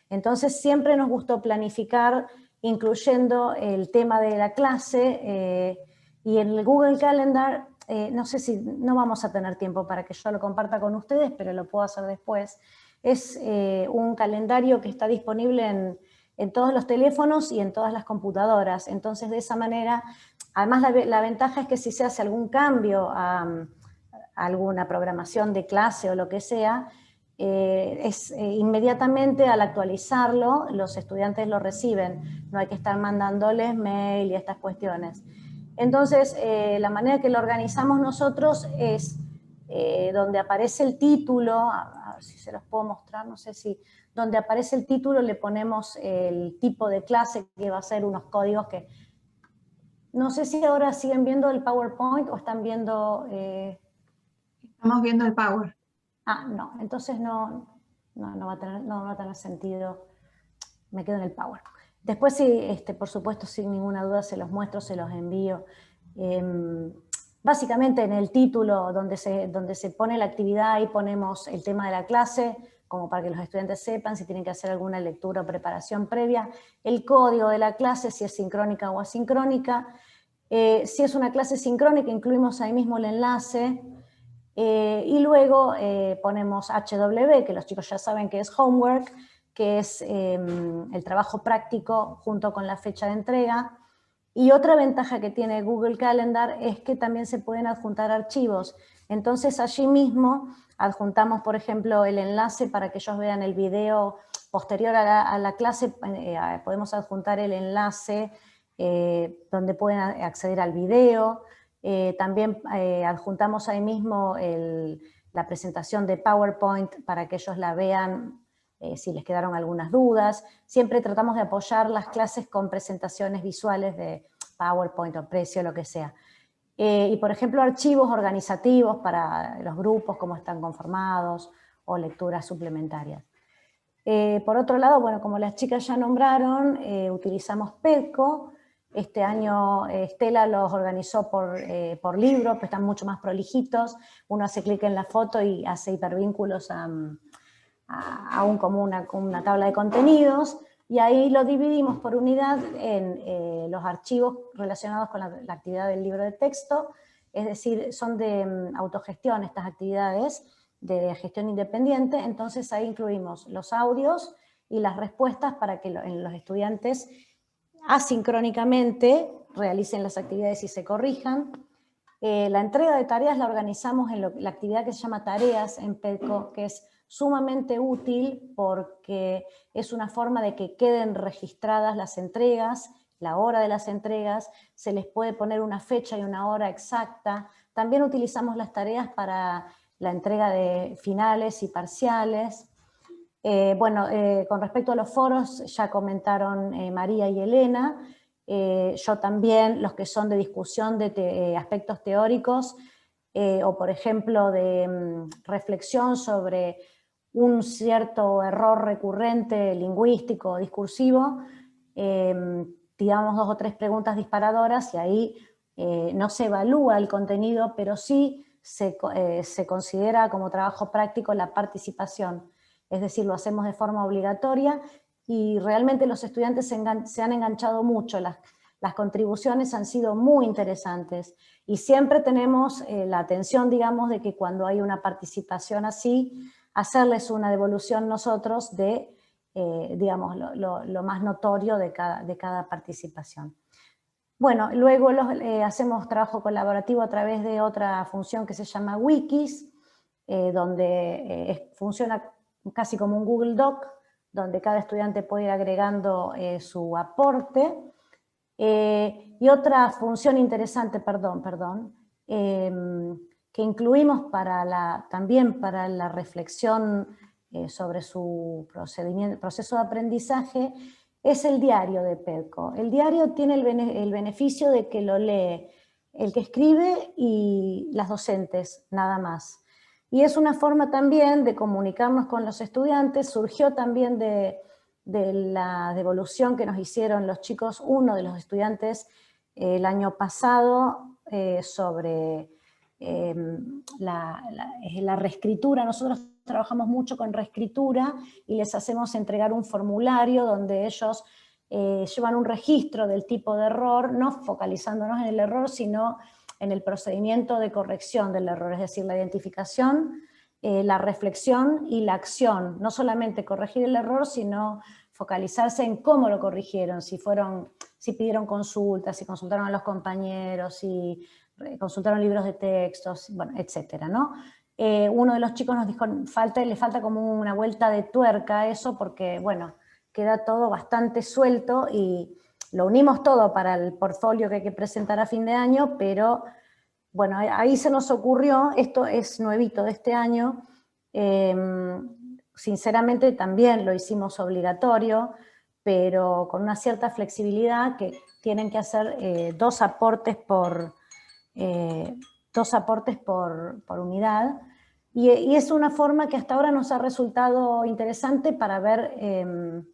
Entonces siempre nos gustó planificar incluyendo el tema de la clase, y en el Google Calendar, no sé si no vamos a tener tiempo para que yo lo comparta con ustedes, pero lo puedo hacer después. Es un calendario que está disponible en todos los teléfonos y en todas las computadoras. Entonces, de esa manera, además la ventaja es que si se hace algún cambio a alguna programación de clase o lo que sea, inmediatamente al actualizarlo, los estudiantes lo reciben. No hay que estar mandándoles mail y estas cuestiones. Entonces, la manera que lo organizamos nosotros es donde aparece el título, a ver si se los puedo mostrar, no sé si, donde aparece el título le ponemos el tipo de clase que va a ser unos códigos que, no sé si ahora siguen viendo el PowerPoint o están viendo... Estamos viendo el Power. Ah, no, entonces no va a tener sentido, me quedo en el Power. Después sí, por supuesto, sin ninguna duda se los muestro, se los envío. Básicamente en el título donde se pone la actividad, ahí ponemos el tema de la clase, como para que los estudiantes sepan si tienen que hacer alguna lectura o preparación previa, el código de la clase, si es sincrónica o asincrónica. Si es una clase sincrónica, incluimos ahí mismo el enlace, y luego ponemos HW, que los chicos ya saben que es homework, que es el trabajo práctico junto con la fecha de entrega. Y otra ventaja que tiene Google Calendar es que también se pueden adjuntar archivos. Entonces allí mismo adjuntamos, por ejemplo, el enlace para que ellos vean el video posterior a la clase. Podemos adjuntar el enlace donde pueden acceder al video. También adjuntamos ahí mismo la presentación de PowerPoint para que ellos la vean si les quedaron algunas dudas. Siempre tratamos de apoyar las clases con presentaciones visuales de PowerPoint o Precio, lo que sea. Y por ejemplo, archivos organizativos para los grupos, cómo están conformados, o lecturas suplementarias. Por otro lado, bueno, como las chicas ya nombraron, utilizamos Pedco. Este año Estela los organizó por libro, pues están mucho más prolijitos. Uno hace clic en la foto y hace hipervínculos como una tabla de contenidos, y ahí lo dividimos por unidad en los archivos relacionados con la actividad del libro de texto, es decir, son de autogestión estas actividades, de gestión independiente. Entonces ahí incluimos los audios y las respuestas para que los estudiantes asincrónicamente realicen las actividades y se corrijan. La entrega de tareas la organizamos en la actividad que se llama Tareas en Pedco, que es sumamente útil porque es una forma de que queden registradas las entregas, la hora de las entregas, se les puede poner una fecha y una hora exacta. También utilizamos las tareas para la entrega de finales y parciales. Con respecto a los foros, ya comentaron María y Elena. Yo también, los que son de discusión de aspectos teóricos, o por ejemplo de reflexión sobre un cierto error recurrente lingüístico o discursivo, digamos 2 o 3 preguntas disparadoras y ahí no se evalúa el contenido, pero sí se considera como trabajo práctico la participación. Es decir, lo hacemos de forma obligatoria y realmente los estudiantes se han enganchado mucho. Las contribuciones han sido muy interesantes y siempre tenemos la atención, digamos, de que cuando hay una participación así, hacerles una devolución nosotros de, digamos, lo más notorio de cada participación. Bueno, luego hacemos trabajo colaborativo a través de otra función que se llama Wikis, donde funciona casi como un Google Doc, donde cada estudiante puede ir agregando su aporte. Y otra función interesante, que incluimos también para la reflexión sobre su proceso de aprendizaje, es el diario de PEDCO. El diario tiene el beneficio de que lo lee el que escribe y las docentes, nada más. Y es una forma también de comunicarnos con los estudiantes, surgió también de la devolución que nos hicieron los chicos, uno de los estudiantes el año pasado, sobre la reescritura. Nosotros trabajamos mucho con reescritura y les hacemos entregar un formulario donde ellos llevan un registro del tipo de error, no focalizándonos en el error, sino en el procedimiento de corrección del error, es decir, la identificación, la reflexión y la acción. No solamente corregir el error, sino focalizarse en cómo lo corrigieron, si pidieron consultas, si consultaron a los compañeros, si consultaron libros de textos, bueno, etcétera, ¿no? Uno de los chicos nos dijo, le falta como una vuelta de tuerca a eso, porque, bueno, queda todo bastante suelto y lo unimos todo para el portfolio que hay que presentar a fin de año, pero, bueno, ahí se nos ocurrió, esto es nuevito de este año, sinceramente también lo hicimos obligatorio, pero con una cierta flexibilidad que tienen que hacer 2 aportes por unidad, y es una forma que hasta ahora nos ha resultado interesante para ver,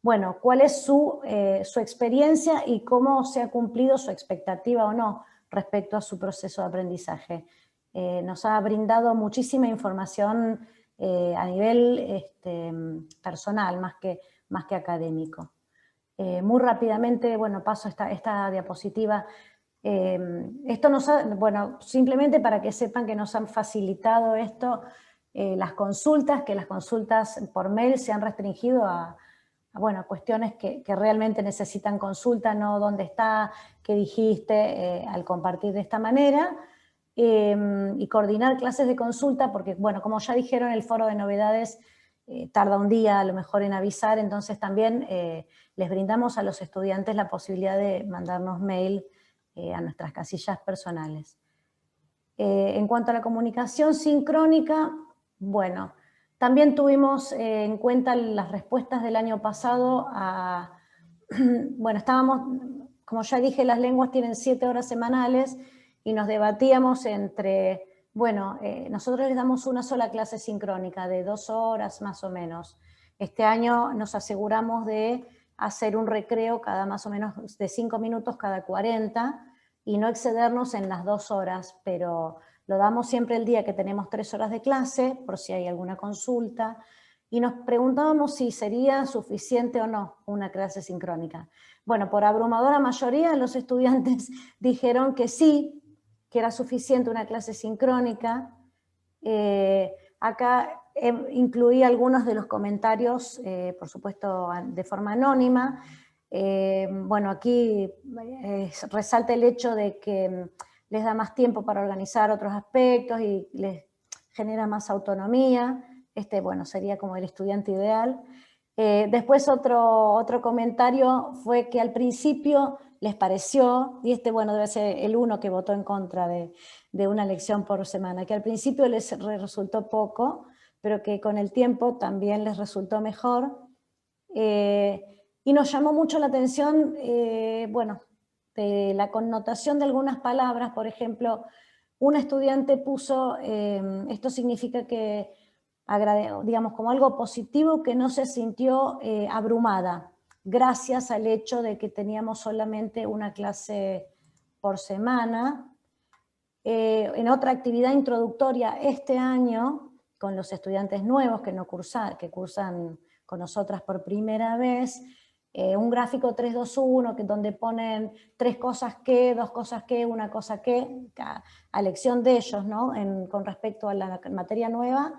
bueno, cuál es su experiencia y cómo se ha cumplido su expectativa o no respecto a su proceso de aprendizaje. Nos ha brindado muchísima información a nivel personal, más que académico. Muy rápidamente, bueno, paso esta diapositiva. Esto bueno, simplemente para que sepan que nos han facilitado esto, las consultas, que las consultas por mail se han restringido a bueno, cuestiones que realmente necesitan consulta, no dónde está, qué dijiste, al compartir de esta manera. Y coordinar clases de consulta, porque, bueno, como ya dijeron, el foro de novedades tarda un día a lo mejor en avisar, entonces también les brindamos a los estudiantes la posibilidad de mandarnos mail a nuestras casillas personales. En cuanto a la comunicación sincrónica, bueno, también tuvimos en cuenta las respuestas del año pasado bueno, como ya dije, las lenguas tienen 7 horas semanales, y nos debatíamos entre, bueno, nosotros les damos una sola clase sincrónica de 2 horas más o menos. Este año nos aseguramos de hacer un recreo más o menos de 5 minutos cada 40 y no excedernos en las 2 horas, pero lo damos siempre el día que tenemos 3 horas de clase, por si hay alguna consulta, y nos preguntábamos si sería suficiente o no una clase sincrónica. Bueno, por abrumadora mayoría los estudiantes dijeron que sí, que era suficiente una clase sincrónica. Acá incluí algunos de los comentarios, por supuesto de forma anónima. Bueno, aquí resalta el hecho de que les da más tiempo para organizar otros aspectos y les genera más autonomía. Bueno, sería como el estudiante ideal. Después otro comentario fue que al principio les pareció, y bueno, debe ser el uno que votó en contra de una lección por semana, que al principio les resultó poco, pero que con el tiempo también les resultó mejor. Y nos llamó mucho la atención, bueno, de la connotación de algunas palabras, por ejemplo, un estudiante puso, esto significa que, digamos, como algo positivo, que no se sintió abrumada, gracias al hecho de que teníamos solamente una clase por semana. En otra actividad introductoria este año, con los estudiantes nuevos que cursan con nosotras por primera vez, un gráfico 3-2-1, donde ponen 3 cosas que, 2 cosas que, 1 cosa que, a elección de ellos, ¿no? Con respecto a la materia nueva,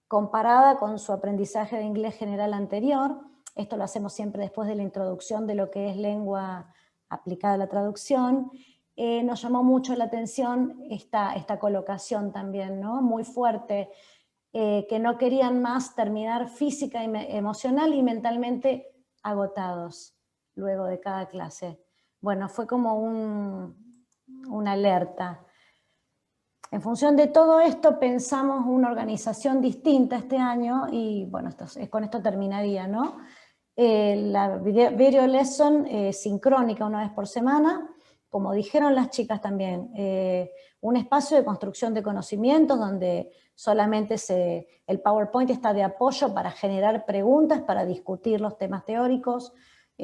comparada con su aprendizaje de inglés general anterior. Esto lo hacemos siempre después de la introducción de lo que es lengua aplicada a la traducción. Nos llamó mucho la atención esta colocación también, ¿no? Muy fuerte, que no querían más terminar física, emocional y mentalmente agotados luego de cada clase. Bueno, fue como una alerta. En función de todo esto pensamos una organización distinta este año y bueno, con esto terminaría, ¿no? La video lesson sincrónica una vez por semana, como dijeron las chicas también, un espacio de construcción de conocimientos donde solamente el PowerPoint está de apoyo para generar preguntas, para discutir los temas teóricos,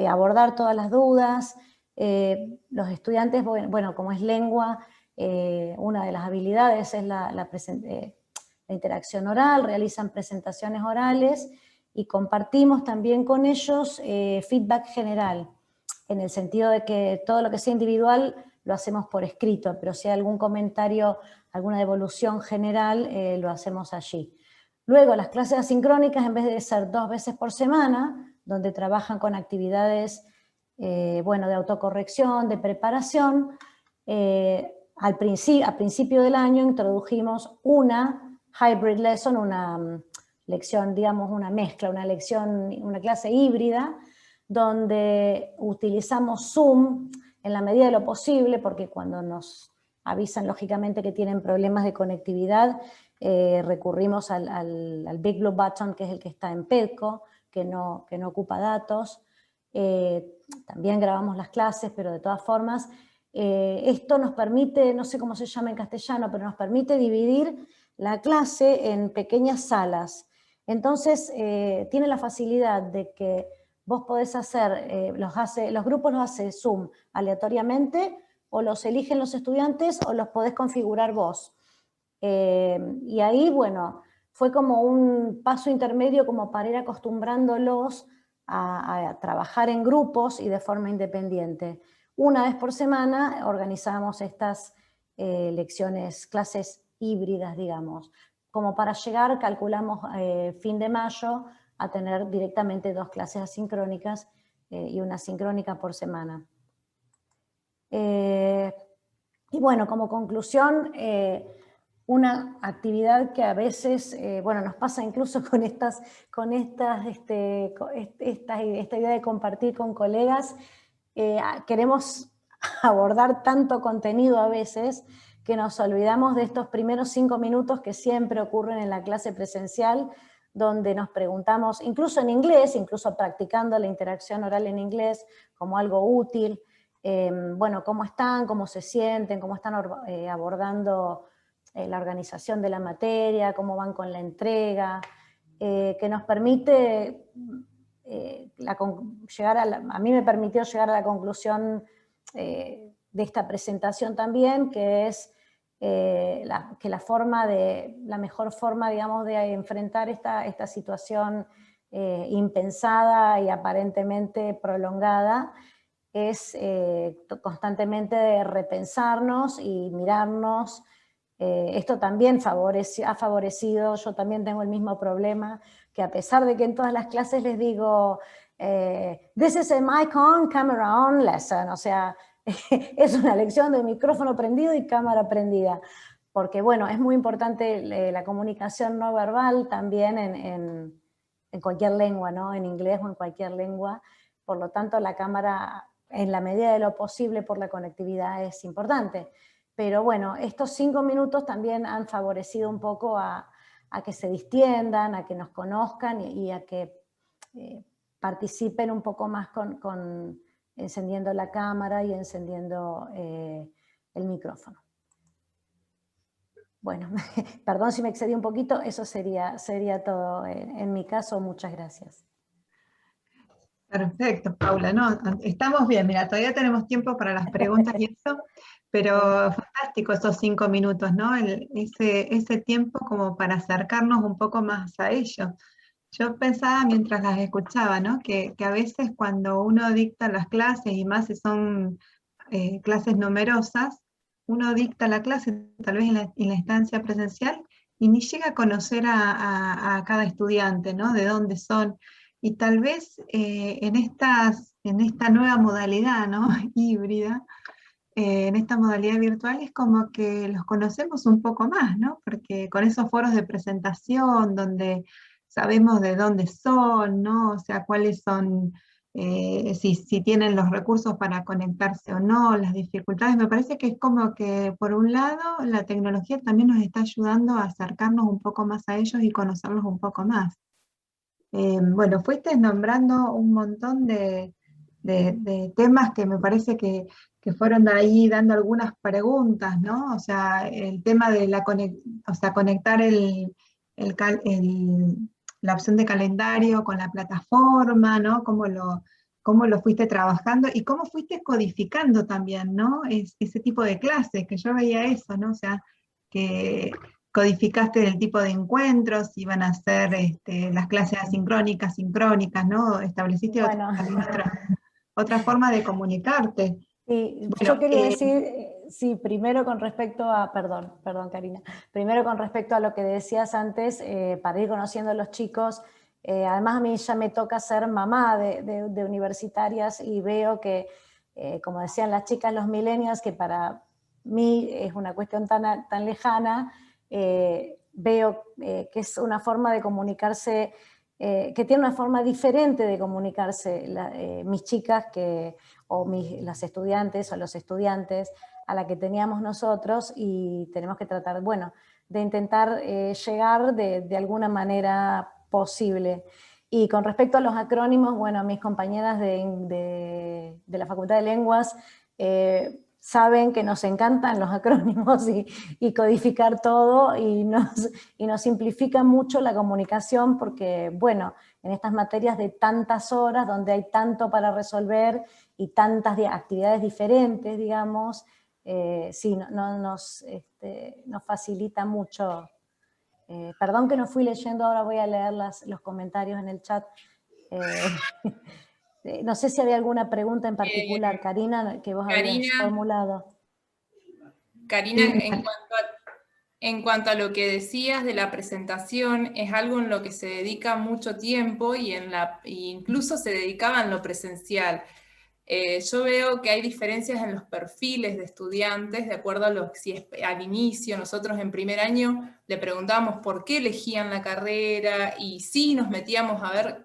abordar todas las dudas. Los estudiantes, bueno, como es lengua, una de las habilidades es la interacción oral, realizan presentaciones orales y compartimos también con ellos feedback general, en el sentido de que todo lo que sea individual lo hacemos por escrito, pero si hay algún comentario, alguna devolución general, lo hacemos allí. Luego, las clases asincrónicas, en vez de ser 2 veces por semana, donde trabajan con actividades bueno, de autocorrección, de preparación, a principio del año introdujimos una hybrid lesson, una lección, digamos, una mezcla, una clase híbrida, donde utilizamos Zoom en la medida de lo posible, porque cuando nos avisan lógicamente que tienen problemas de conectividad, recurrimos al Big Blue Button, que es el que está en PEDCO, que no ocupa datos. También grabamos las clases, pero de todas formas, esto nos permite, no sé cómo se llama en castellano, pero nos permite dividir la clase en pequeñas salas. Entonces, tiene la facilidad de que vos podés hacer, los grupos los hace Zoom aleatoriamente, o los eligen los estudiantes, o los podés configurar vos. Y ahí, bueno, fue como un paso intermedio como para ir acostumbrándolos a trabajar en grupos y de forma independiente. Una vez por semana organizábamos estas clases híbridas, digamos. Como para llegar, calculamos fin de mayo, a tener directamente 2 clases asincrónicas y una sincrónica por semana. Y bueno, como conclusión, una actividad que a veces, bueno, nos pasa incluso con esta idea de compartir con colegas, queremos abordar tanto contenido a veces que nos olvidamos de estos primeros 5 minutos que siempre ocurren en la clase presencial, donde nos preguntamos, incluso en inglés, incluso practicando la interacción oral en inglés como algo útil, bueno, cómo están, cómo se sienten, cómo están abordando la organización de la materia, cómo van con la entrega, que nos permite a mí me permitió llegar a la conclusión de esta presentación también, que es que la mejor forma, digamos, de enfrentar esta situación impensada y aparentemente prolongada es constantemente repensarnos y mirarnos. Esto también ha favorecido, yo también tengo el mismo problema, que a pesar de que en todas las clases les digo, this is a mic on, camera on lesson, o sea, es una lección de micrófono prendido y cámara prendida, porque bueno, es muy importante la comunicación no verbal también en cualquier lengua, ¿no? En inglés o en cualquier lengua, por lo tanto la cámara, en la medida de lo posible por la conectividad, es importante. Pero bueno, estos 5 minutos también han favorecido un poco a que se distiendan, a que nos conozcan y a que participen un poco más con encendiendo la cámara y encendiendo el micrófono. bueno, perdón si me excedí un poquito, eso sería todo en mi caso. Muchas gracias. Perfecto, Paula, no, estamos bien, mira, todavía tenemos tiempo para las preguntas y eso, pero fantástico esos 5 minutos, ¿no? Ese tiempo como para acercarnos un poco más a ellos. Yo pensaba mientras las escuchaba, ¿no? Que a veces cuando uno dicta las clases, y más si son clases numerosas, uno dicta la clase tal vez en la instancia presencial y ni llega a conocer a cada estudiante, ¿no? De dónde son. Y tal vez en esta nueva modalidad, ¿no? Híbrida, en esta modalidad virtual es como que los conocemos un poco más, ¿no? Porque con esos foros de presentación donde sabemos de dónde son, ¿no? O sea, cuáles son, si tienen los recursos para conectarse o no, las dificultades. Me parece que es como que, por un lado, la tecnología también nos está ayudando a acercarnos un poco más a ellos y conocerlos un poco más. Bueno, fuiste nombrando un montón de temas que me parece que fueron de ahí dando algunas preguntas, ¿no? O sea, el tema de conectar la opción de calendario con la plataforma, ¿no? Cómo lo fuiste trabajando y cómo fuiste codificando también, ¿no? Ese tipo de clases, que yo veía eso, ¿no? O sea, que codificaste el tipo de encuentros, iban a ser las clases asincrónicas, sincrónicas, ¿no? Estableciste Bueno. otra forma de comunicarte. Sí, Bueno, yo quería decir, sí, primero con respecto a, perdón Karina, primero con respecto a lo que decías antes, para ir conociendo a los chicos, además a mí ya me toca ser mamá de universitarias y veo que, como decían las chicas, los millennials, que para mí es una cuestión tan lejana, veo que es una forma de comunicarse, que tiene una forma diferente de comunicarse mis chicas o las estudiantes o los estudiantes a la que teníamos nosotros, y tenemos que tratar, bueno, de intentar llegar de alguna posible. Y con respecto a los acrónimos, bueno, mis compañeras de la Facultad de Lenguas saben que nos encantan los acrónimos y codificar todo, y nos simplifica mucho la comunicación porque, bueno, en estas materias de tantas horas, donde hay tanto para resolver y tantas actividades diferentes, digamos, sí, nos facilita mucho. Perdón que no fui leyendo, ahora voy a leer los comentarios en el chat. No sé si había alguna pregunta en particular, Karina, que vos habías formulado. Karina, en cuanto a lo que decías de la presentación, es algo en lo que se dedica mucho tiempo y incluso se dedicaba en lo presencial. Yo veo que hay diferencias en los perfiles de estudiantes, de acuerdo a si al inicio, nosotros en primer año le preguntábamos por qué elegían la carrera, y sí nos metíamos a ver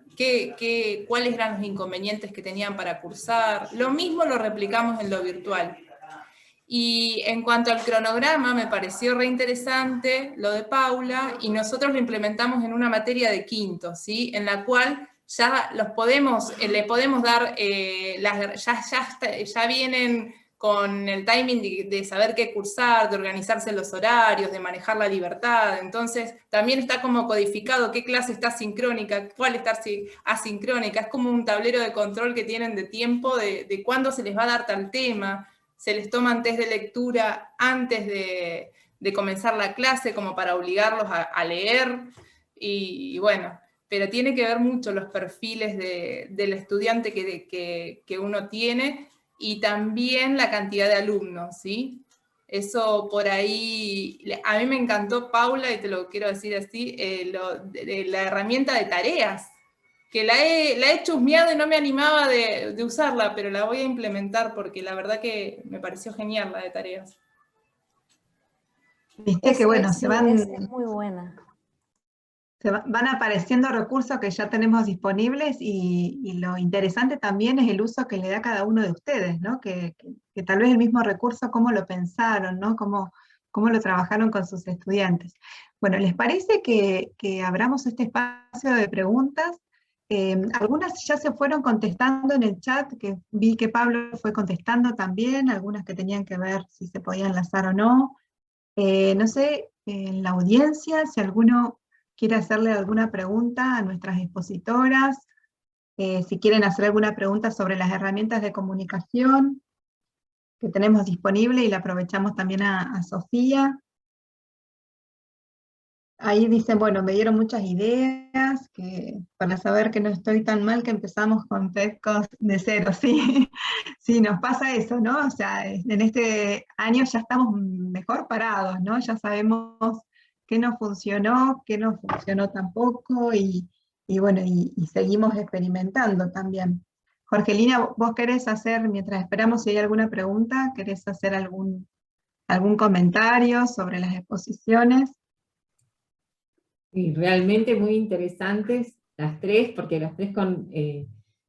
cuáles eran los inconvenientes que tenían para cursar. Lo mismo lo replicamos en lo virtual. Y en cuanto al cronograma, me pareció re interesante lo de Paula, y nosotros lo implementamos en una materia de quinto, ¿sí? En la cual ya le podemos dar, ya vienen con el timing de saber qué cursar, de organizarse los horarios, de manejar la libertad. Entonces también está como codificado qué clase está sincrónica, cuál está asincrónica. Es como un tablero de control que tienen de tiempo de cuándo se les va a dar tal tema. Se les toman test de lectura antes de comenzar la clase, como para obligarlos a leer, y bueno, pero tiene que ver mucho los perfiles del estudiante que uno tiene, y también la cantidad de alumnos, ¿sí? Eso por ahí, a mí me encantó, Paula, y te lo quiero decir así, la herramienta de tareas, que la he chusmeado y no me animaba de usarla, pero la voy a implementar porque la verdad que me pareció genial la de tareas. Viste que bueno, es muy buena. Van apareciendo recursos que ya tenemos disponibles, y lo interesante también es el uso que le da cada uno de ustedes, ¿no? Que tal vez el mismo recurso, cómo lo pensaron, ¿no? Cómo lo trabajaron con sus estudiantes. Bueno, ¿les parece que abramos este espacio de preguntas? Algunas ya se fueron contestando en el chat, que vi que Pablo fue contestando también, algunas que tenían que ver si se podía enlazar o no. No sé, en la audiencia, si alguno quiere hacerle alguna pregunta a nuestras expositoras, si quieren hacer alguna pregunta sobre las herramientas de comunicación que tenemos disponible y la aprovechamos también a Sofía. Ahí dicen, bueno, me dieron muchas ideas para saber que no estoy tan mal, que empezamos con TEDxCos de cero, sí. Sí, nos pasa eso, ¿no? O sea, en este año ya estamos mejor parados, ¿no? Ya sabemos qué no funcionó tampoco, y bueno, y seguimos experimentando también. Jorgelina, ¿vos querés hacer, mientras esperamos si hay alguna pregunta, querés hacer algún comentario sobre las exposiciones? Y realmente muy interesantes las tres, porque las tres con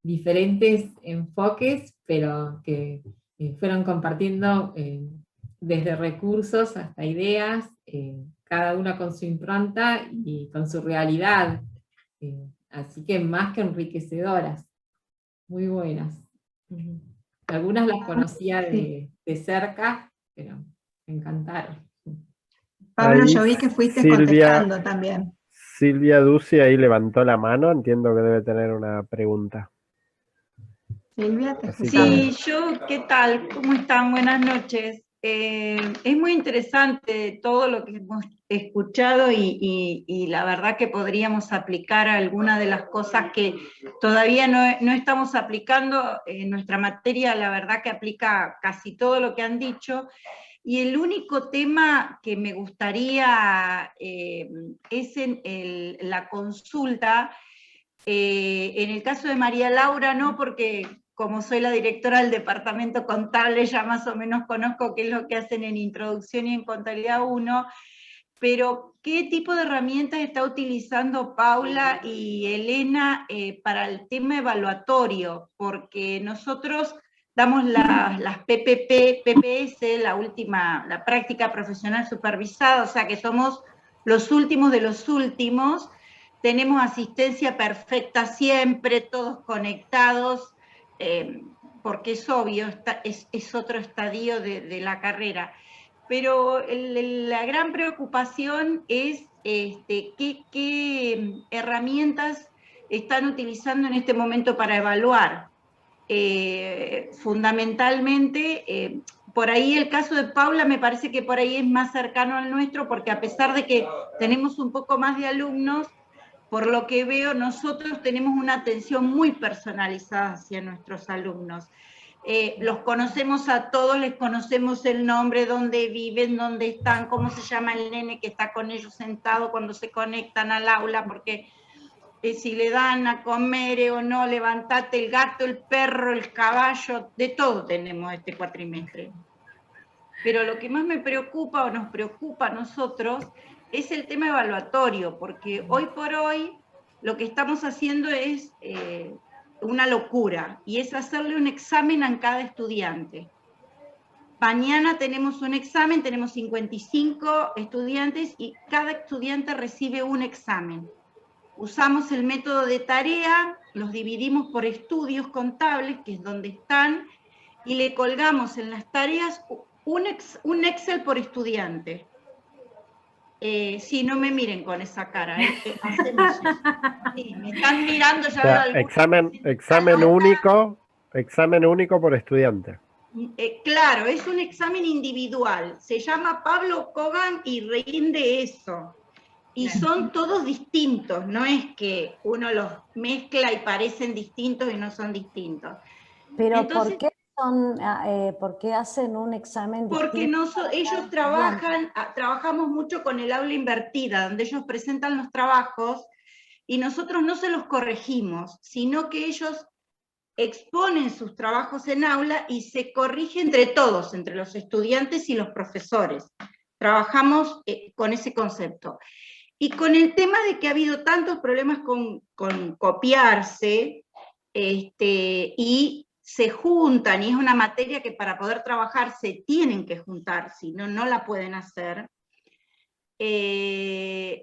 diferentes enfoques, pero que fueron compartiendo desde recursos hasta ideas, cada una con su impronta y con su realidad. Así que más que enriquecedoras, muy buenas. Algunas las conocía de cerca, pero me encantaron. Pablo, Ahí yo vi que fuiste Silvia, contestando también. Silvia Ducci ahí levantó la mano, entiendo que debe tener una pregunta. Silvia, te Así escuchamos. que- Sí, ¿qué tal? ¿Cómo están? Buenas noches. Es muy interesante todo lo que hemos escuchado y la verdad que podríamos aplicar algunas de las cosas que todavía no estamos aplicando. En nuestra materia, la verdad que aplica casi todo lo que han dicho. Y el único tema que me gustaría es la consulta. En el caso de María Laura no, porque como soy la directora del departamento contable, ya más o menos conozco qué es lo que hacen en Introducción y en Contabilidad 1, pero ¿qué tipo de herramientas está utilizando Paula y Elena para el tema evaluatorio? Porque nosotros damos las PPS, la práctica profesional supervisada, o sea que somos los últimos de los últimos, tenemos asistencia perfecta siempre, todos conectados, porque es obvio, es otro estadio de la carrera. Pero la gran preocupación es qué herramientas están utilizando en este momento para evaluar. Fundamentalmente, por ahí el caso de Paula me parece que por ahí es más cercano al nuestro, porque a pesar de que tenemos un poco más de alumnos, por lo que veo, nosotros tenemos una atención muy personalizada hacia nuestros alumnos. Los conocemos a todos, les conocemos el nombre, dónde viven, dónde están, cómo se llama el nene que está con ellos sentado cuando se conectan al aula, porque si le dan a comer o no, levantate el gato, el perro, el caballo, de todo tenemos este cuatrimestre. Pero lo que más me preocupa o nos preocupa a nosotros es el tema evaluatorio, porque hoy por hoy lo que estamos haciendo es una locura, y es hacerle un examen a cada estudiante. Mañana tenemos un examen, tenemos 55 estudiantes y cada estudiante recibe un examen. Usamos el método de tarea, los dividimos por estudios contables, que es donde están, y le colgamos en las tareas un Excel por estudiante. Sí, no me miren con esa cara, hacemos eso. Sí, me están mirando ya. O sea, examen único por estudiante. Claro, es un examen individual. Se llama Pablo Kogan y rinde eso. Y son todos distintos, no es que uno los mezcla y parecen distintos y no son distintos. Pero entonces, ¿por qué hacen un examen porque distinto? ellos trabajamos mucho con el aula invertida, donde ellos presentan los trabajos y nosotros no se los corregimos, sino que ellos exponen sus trabajos en aula y se corrige entre todos, entre los estudiantes y los profesores. Trabajamos con ese concepto. Y con el tema de que ha habido tantos problemas con copiarse, y se juntan, y es una materia que para poder trabajar se tienen que juntar, si no, no la pueden hacer.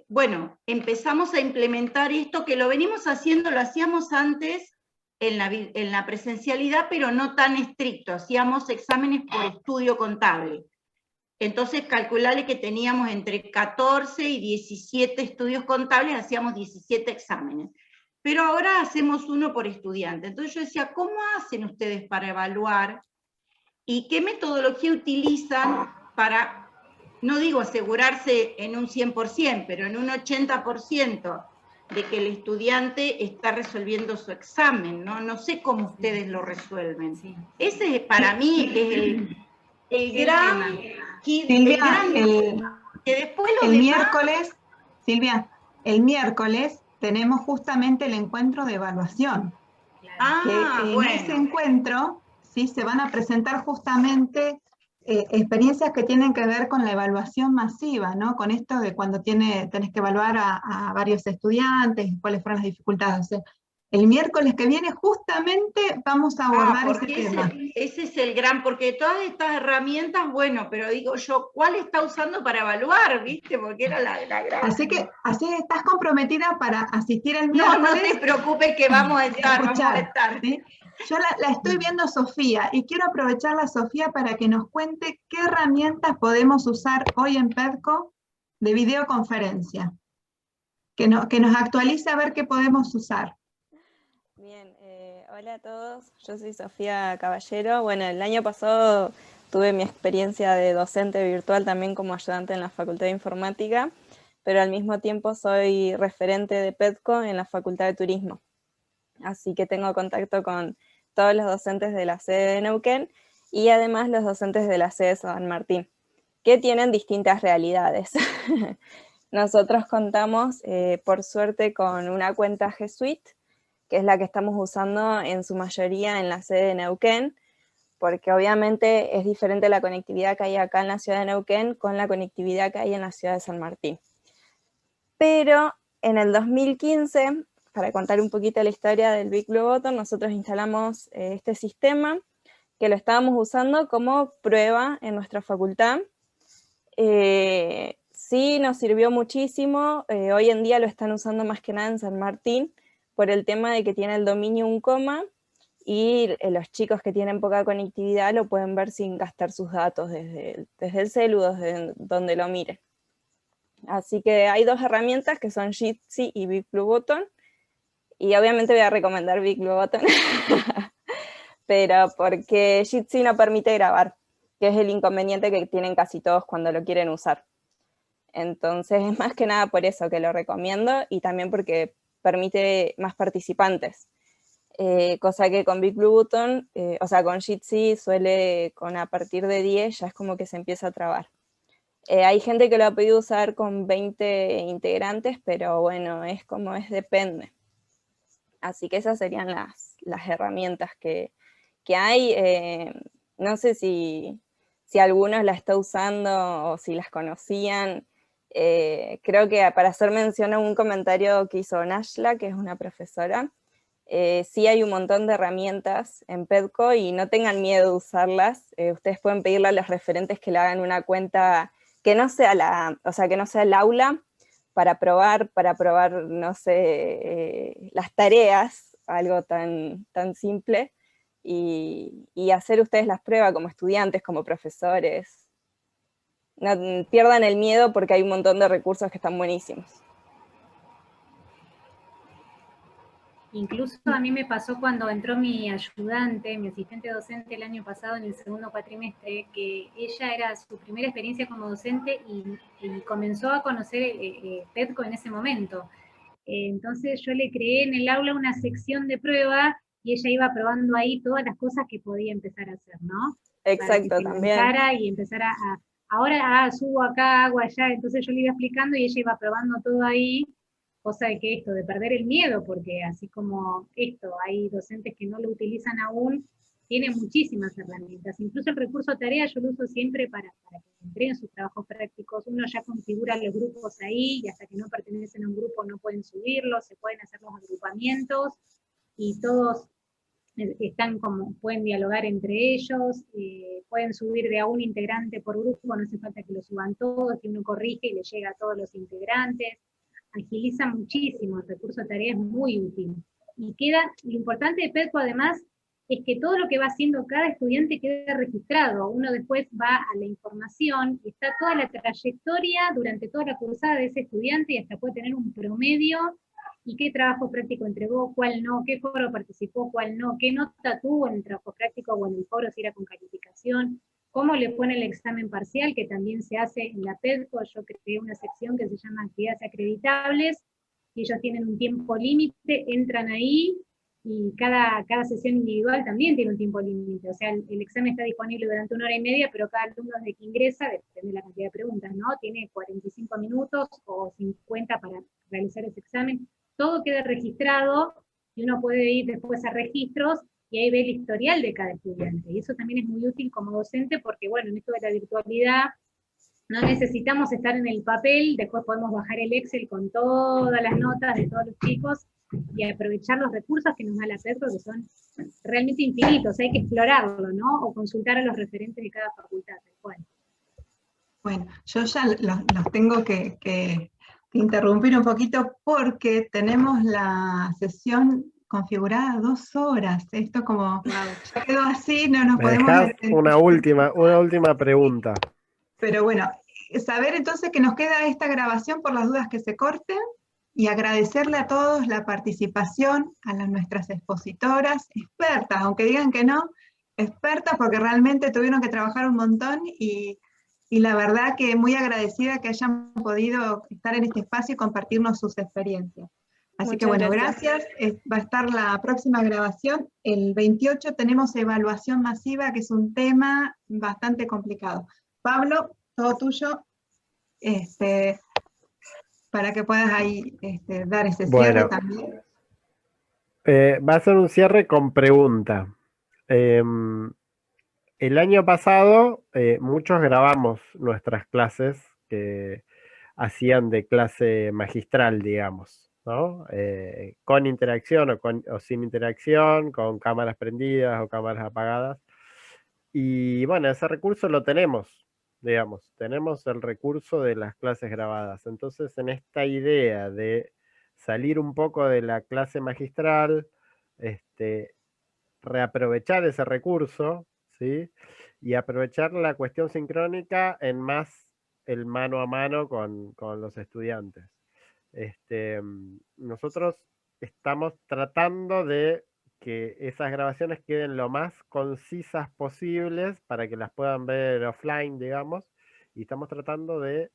Bueno, empezamos a implementar esto, que lo venimos haciendo, lo hacíamos antes en la presencialidad, pero no tan estricto, hacíamos exámenes por estudio contable. entonces calcularle que teníamos entre 14 y 17 estudios contables, hacíamos 17 exámenes. Pero ahora hacemos uno por estudiante. Entonces yo decía, ¿cómo hacen ustedes para evaluar? ¿Y qué metodología utilizan para, no digo asegurarse en un 100%, pero en un 80% de que el estudiante está resolviendo su examen, ¿no? No sé cómo ustedes lo resuelven. Sí. Ese para mí es el gran... Silvia, que después lo el demás, miércoles, Silvia, el miércoles tenemos justamente el encuentro de evaluación. Que en bueno. ese encuentro, ¿sí?, se van a presentar justamente experiencias que tienen que ver con la evaluación masiva, ¿no? Con esto de cuando tenés que evaluar a varios estudiantes, cuáles fueron las dificultades. O sea, el miércoles que viene justamente vamos a abordar ese tema. Ese es el gran, porque todas estas herramientas, bueno, pero digo yo, ¿cuál está usando para evaluar, viste? Porque era la gran... Así que estás comprometida para asistir el No, miércoles. no te preocupes que vamos a estar, ¿sí? Yo la estoy viendo, Sofía, y quiero aprovecharla, Sofía, para que nos cuente qué herramientas podemos usar hoy en PEDCO de videoconferencia. Que nos actualice a ver qué podemos usar. Bien, hola a todos, yo soy Sofía Caballero. Bueno, el año pasado tuve mi experiencia de docente virtual también como ayudante en la Facultad de Informática, pero al mismo tiempo soy referente de PEDCO en la Facultad de Turismo. Así que tengo contacto con todos los docentes de la sede de Neuquén y además los docentes de la sede de San Martín, que tienen distintas realidades. Nosotros contamos, por suerte, con una cuenta G Suite, que es la que estamos usando en su mayoría en la sede de Neuquén, porque obviamente es diferente la conectividad que hay acá en la ciudad de Neuquén con la conectividad que hay en la ciudad de San Martín. Pero en el 2015, para contar un poquito la historia del Big Blue Button, nosotros instalamos este sistema que lo estábamos usando como prueba en nuestra facultad. Sí, nos sirvió muchísimo. Hoy en día lo están usando más que nada en San Martín por el tema de que tiene el dominio 1, y los chicos que tienen poca conectividad lo pueden ver sin gastar sus datos desde el celu, desde donde lo miren. Así que hay dos herramientas que son Jitsi y Big Blue Button, y obviamente voy a recomendar Big Blue Button, pero porque Jitsi no permite grabar, que es el inconveniente que tienen casi todos cuando lo quieren usar. Entonces es más que nada por eso que lo recomiendo, y también porque permite más participantes. Cosa que con Big Blue Button, o sea, con Jitsi suele, a partir de 10 ya es como que se empieza a trabar. Hay gente que lo ha podido usar con 20 integrantes, pero bueno, es como es, depende. Así que esas serían las herramientas que hay. No sé si algunos la está usando o si las conocían. Creo que para hacer mención a un comentario que hizo Nashla, que es una profesora, sí hay un montón de herramientas en PEDCO y no tengan miedo de usarlas. Ustedes pueden pedirle a los referentes que le hagan una cuenta que no sea que no sea el aula, para probar, no sé, las tareas, algo tan simple, y hacer ustedes las pruebas como estudiantes, como profesores. No pierdan el miedo porque hay un montón de recursos que están buenísimos. Incluso a mí me pasó cuando entró mi ayudante, mi asistente docente el año pasado en el segundo cuatrimestre, que ella era su primera experiencia como docente y comenzó a conocer PEDCO en ese momento. Entonces yo le creé en el aula una sección de prueba y ella iba probando ahí todas las cosas que podía empezar a hacer, ¿no? Exacto, también. Y empezar ahora subo acá, hago allá, entonces yo le iba explicando y ella iba probando todo ahí. Cosa de que de perder el miedo, porque así como hay docentes que no lo utilizan aún, tiene muchísimas herramientas. Incluso el recurso tarea yo lo uso siempre para que entreguen sus trabajos prácticos. Uno ya configura los grupos ahí, y hasta que no pertenecen a un grupo no pueden subirlos, se pueden hacer los agrupamientos, y todos pueden dialogar entre ellos, pueden subir de a un integrante por grupo, no hace falta que lo suban todos, que uno corrige y le llega a todos los integrantes. Agiliza muchísimo, el recurso de tarea es muy útil. Y lo importante de PEDCO además es que todo lo que va haciendo cada estudiante queda registrado. Uno después va a la información y está toda la trayectoria durante toda la cursada de ese estudiante y hasta puede tener un promedio y qué trabajo práctico entregó, cuál no, qué foro participó, cuál no, qué nota tuvo en el trabajo práctico o en el foro si era con calificación, cómo le pone el examen parcial, que también se hace en la PEDCO. Yo creé una sección que se llama actividades acreditables, y ellos tienen un tiempo límite, entran ahí, y cada sesión individual también tiene un tiempo límite. O sea, el examen está disponible durante 1 hora y media, pero cada alumno desde que ingresa, depende de la cantidad de preguntas, ¿no? Tiene 45 minutos o 50 para realizar ese examen. Todo queda registrado, y uno puede ir después a registros, y ahí ve el historial de cada estudiante. Y eso también es muy útil como docente, porque bueno, en esto de la virtualidad, no necesitamos estar en el papel, después podemos bajar el Excel con todas las notas de todos los chicos, y aprovechar los recursos que nos da la PEDCO, que son realmente infinitos, hay que explorarlo, ¿no? O consultar a los referentes de cada facultad. Bueno, yo ya los tengo que interrumpir un poquito porque tenemos la sesión configurada 2 horas. Esto como ya quedó así, no nos ¿Me podemos... dejás una última pregunta? Pero bueno, saber entonces que nos queda esta grabación por las dudas que se corten, y agradecerle a todos la participación, a nuestras expositoras, expertas, aunque digan que no, expertas porque realmente tuvieron que trabajar un montón, y la verdad que muy agradecida que hayan podido estar en este espacio y compartirnos sus experiencias. Así que bueno, gracias. Va a estar la próxima grabación. El 28 tenemos evaluación masiva, que es un tema bastante complicado. Pablo, todo tuyo, para que puedas ahí dar ese cierre también. Va a ser un cierre con pregunta. El año pasado muchos grabamos nuestras clases que hacían de clase magistral, digamos, ¿no? Con interacción o sin interacción, con cámaras prendidas o cámaras apagadas. Y bueno, ese recurso lo tenemos, digamos, tenemos el recurso de las clases grabadas. Entonces, en esta idea de salir un poco de la clase magistral, reaprovechar ese recurso, ¿sí? Y aprovechar la cuestión sincrónica en más el mano a mano con los estudiantes. Nosotros estamos tratando de que esas grabaciones queden lo más concisas posibles para que las puedan ver offline, digamos, y estamos tratando de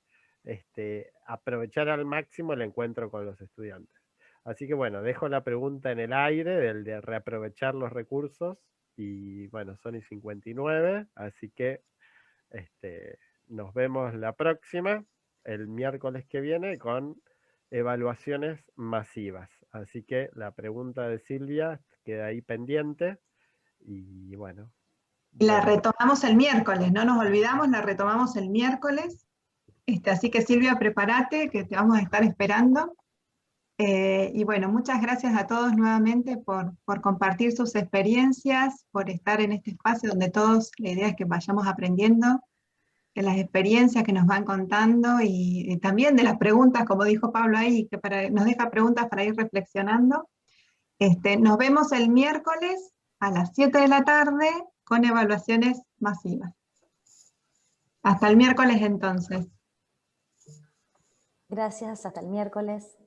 aprovechar al máximo el encuentro con los estudiantes. Así que bueno, dejo la pregunta en el aire del de reaprovechar los recursos, y bueno, son y 59, así que nos vemos la próxima, el miércoles que viene, con evaluaciones masivas. Así que la pregunta de Silvia queda ahí pendiente, y bueno. La retomamos el miércoles, no nos olvidamos, la retomamos el miércoles. Así que Silvia, prepárate, que te vamos a estar esperando. Y bueno, muchas gracias a todos nuevamente por compartir sus experiencias, por estar en este espacio donde todos, la idea es que vayamos aprendiendo de las experiencias que nos van contando, y también de las preguntas, como dijo Pablo ahí, que nos deja preguntas para ir reflexionando. Nos vemos el miércoles a las 7 de la tarde con evaluaciones masivas. Hasta el miércoles entonces. Gracias, hasta el miércoles.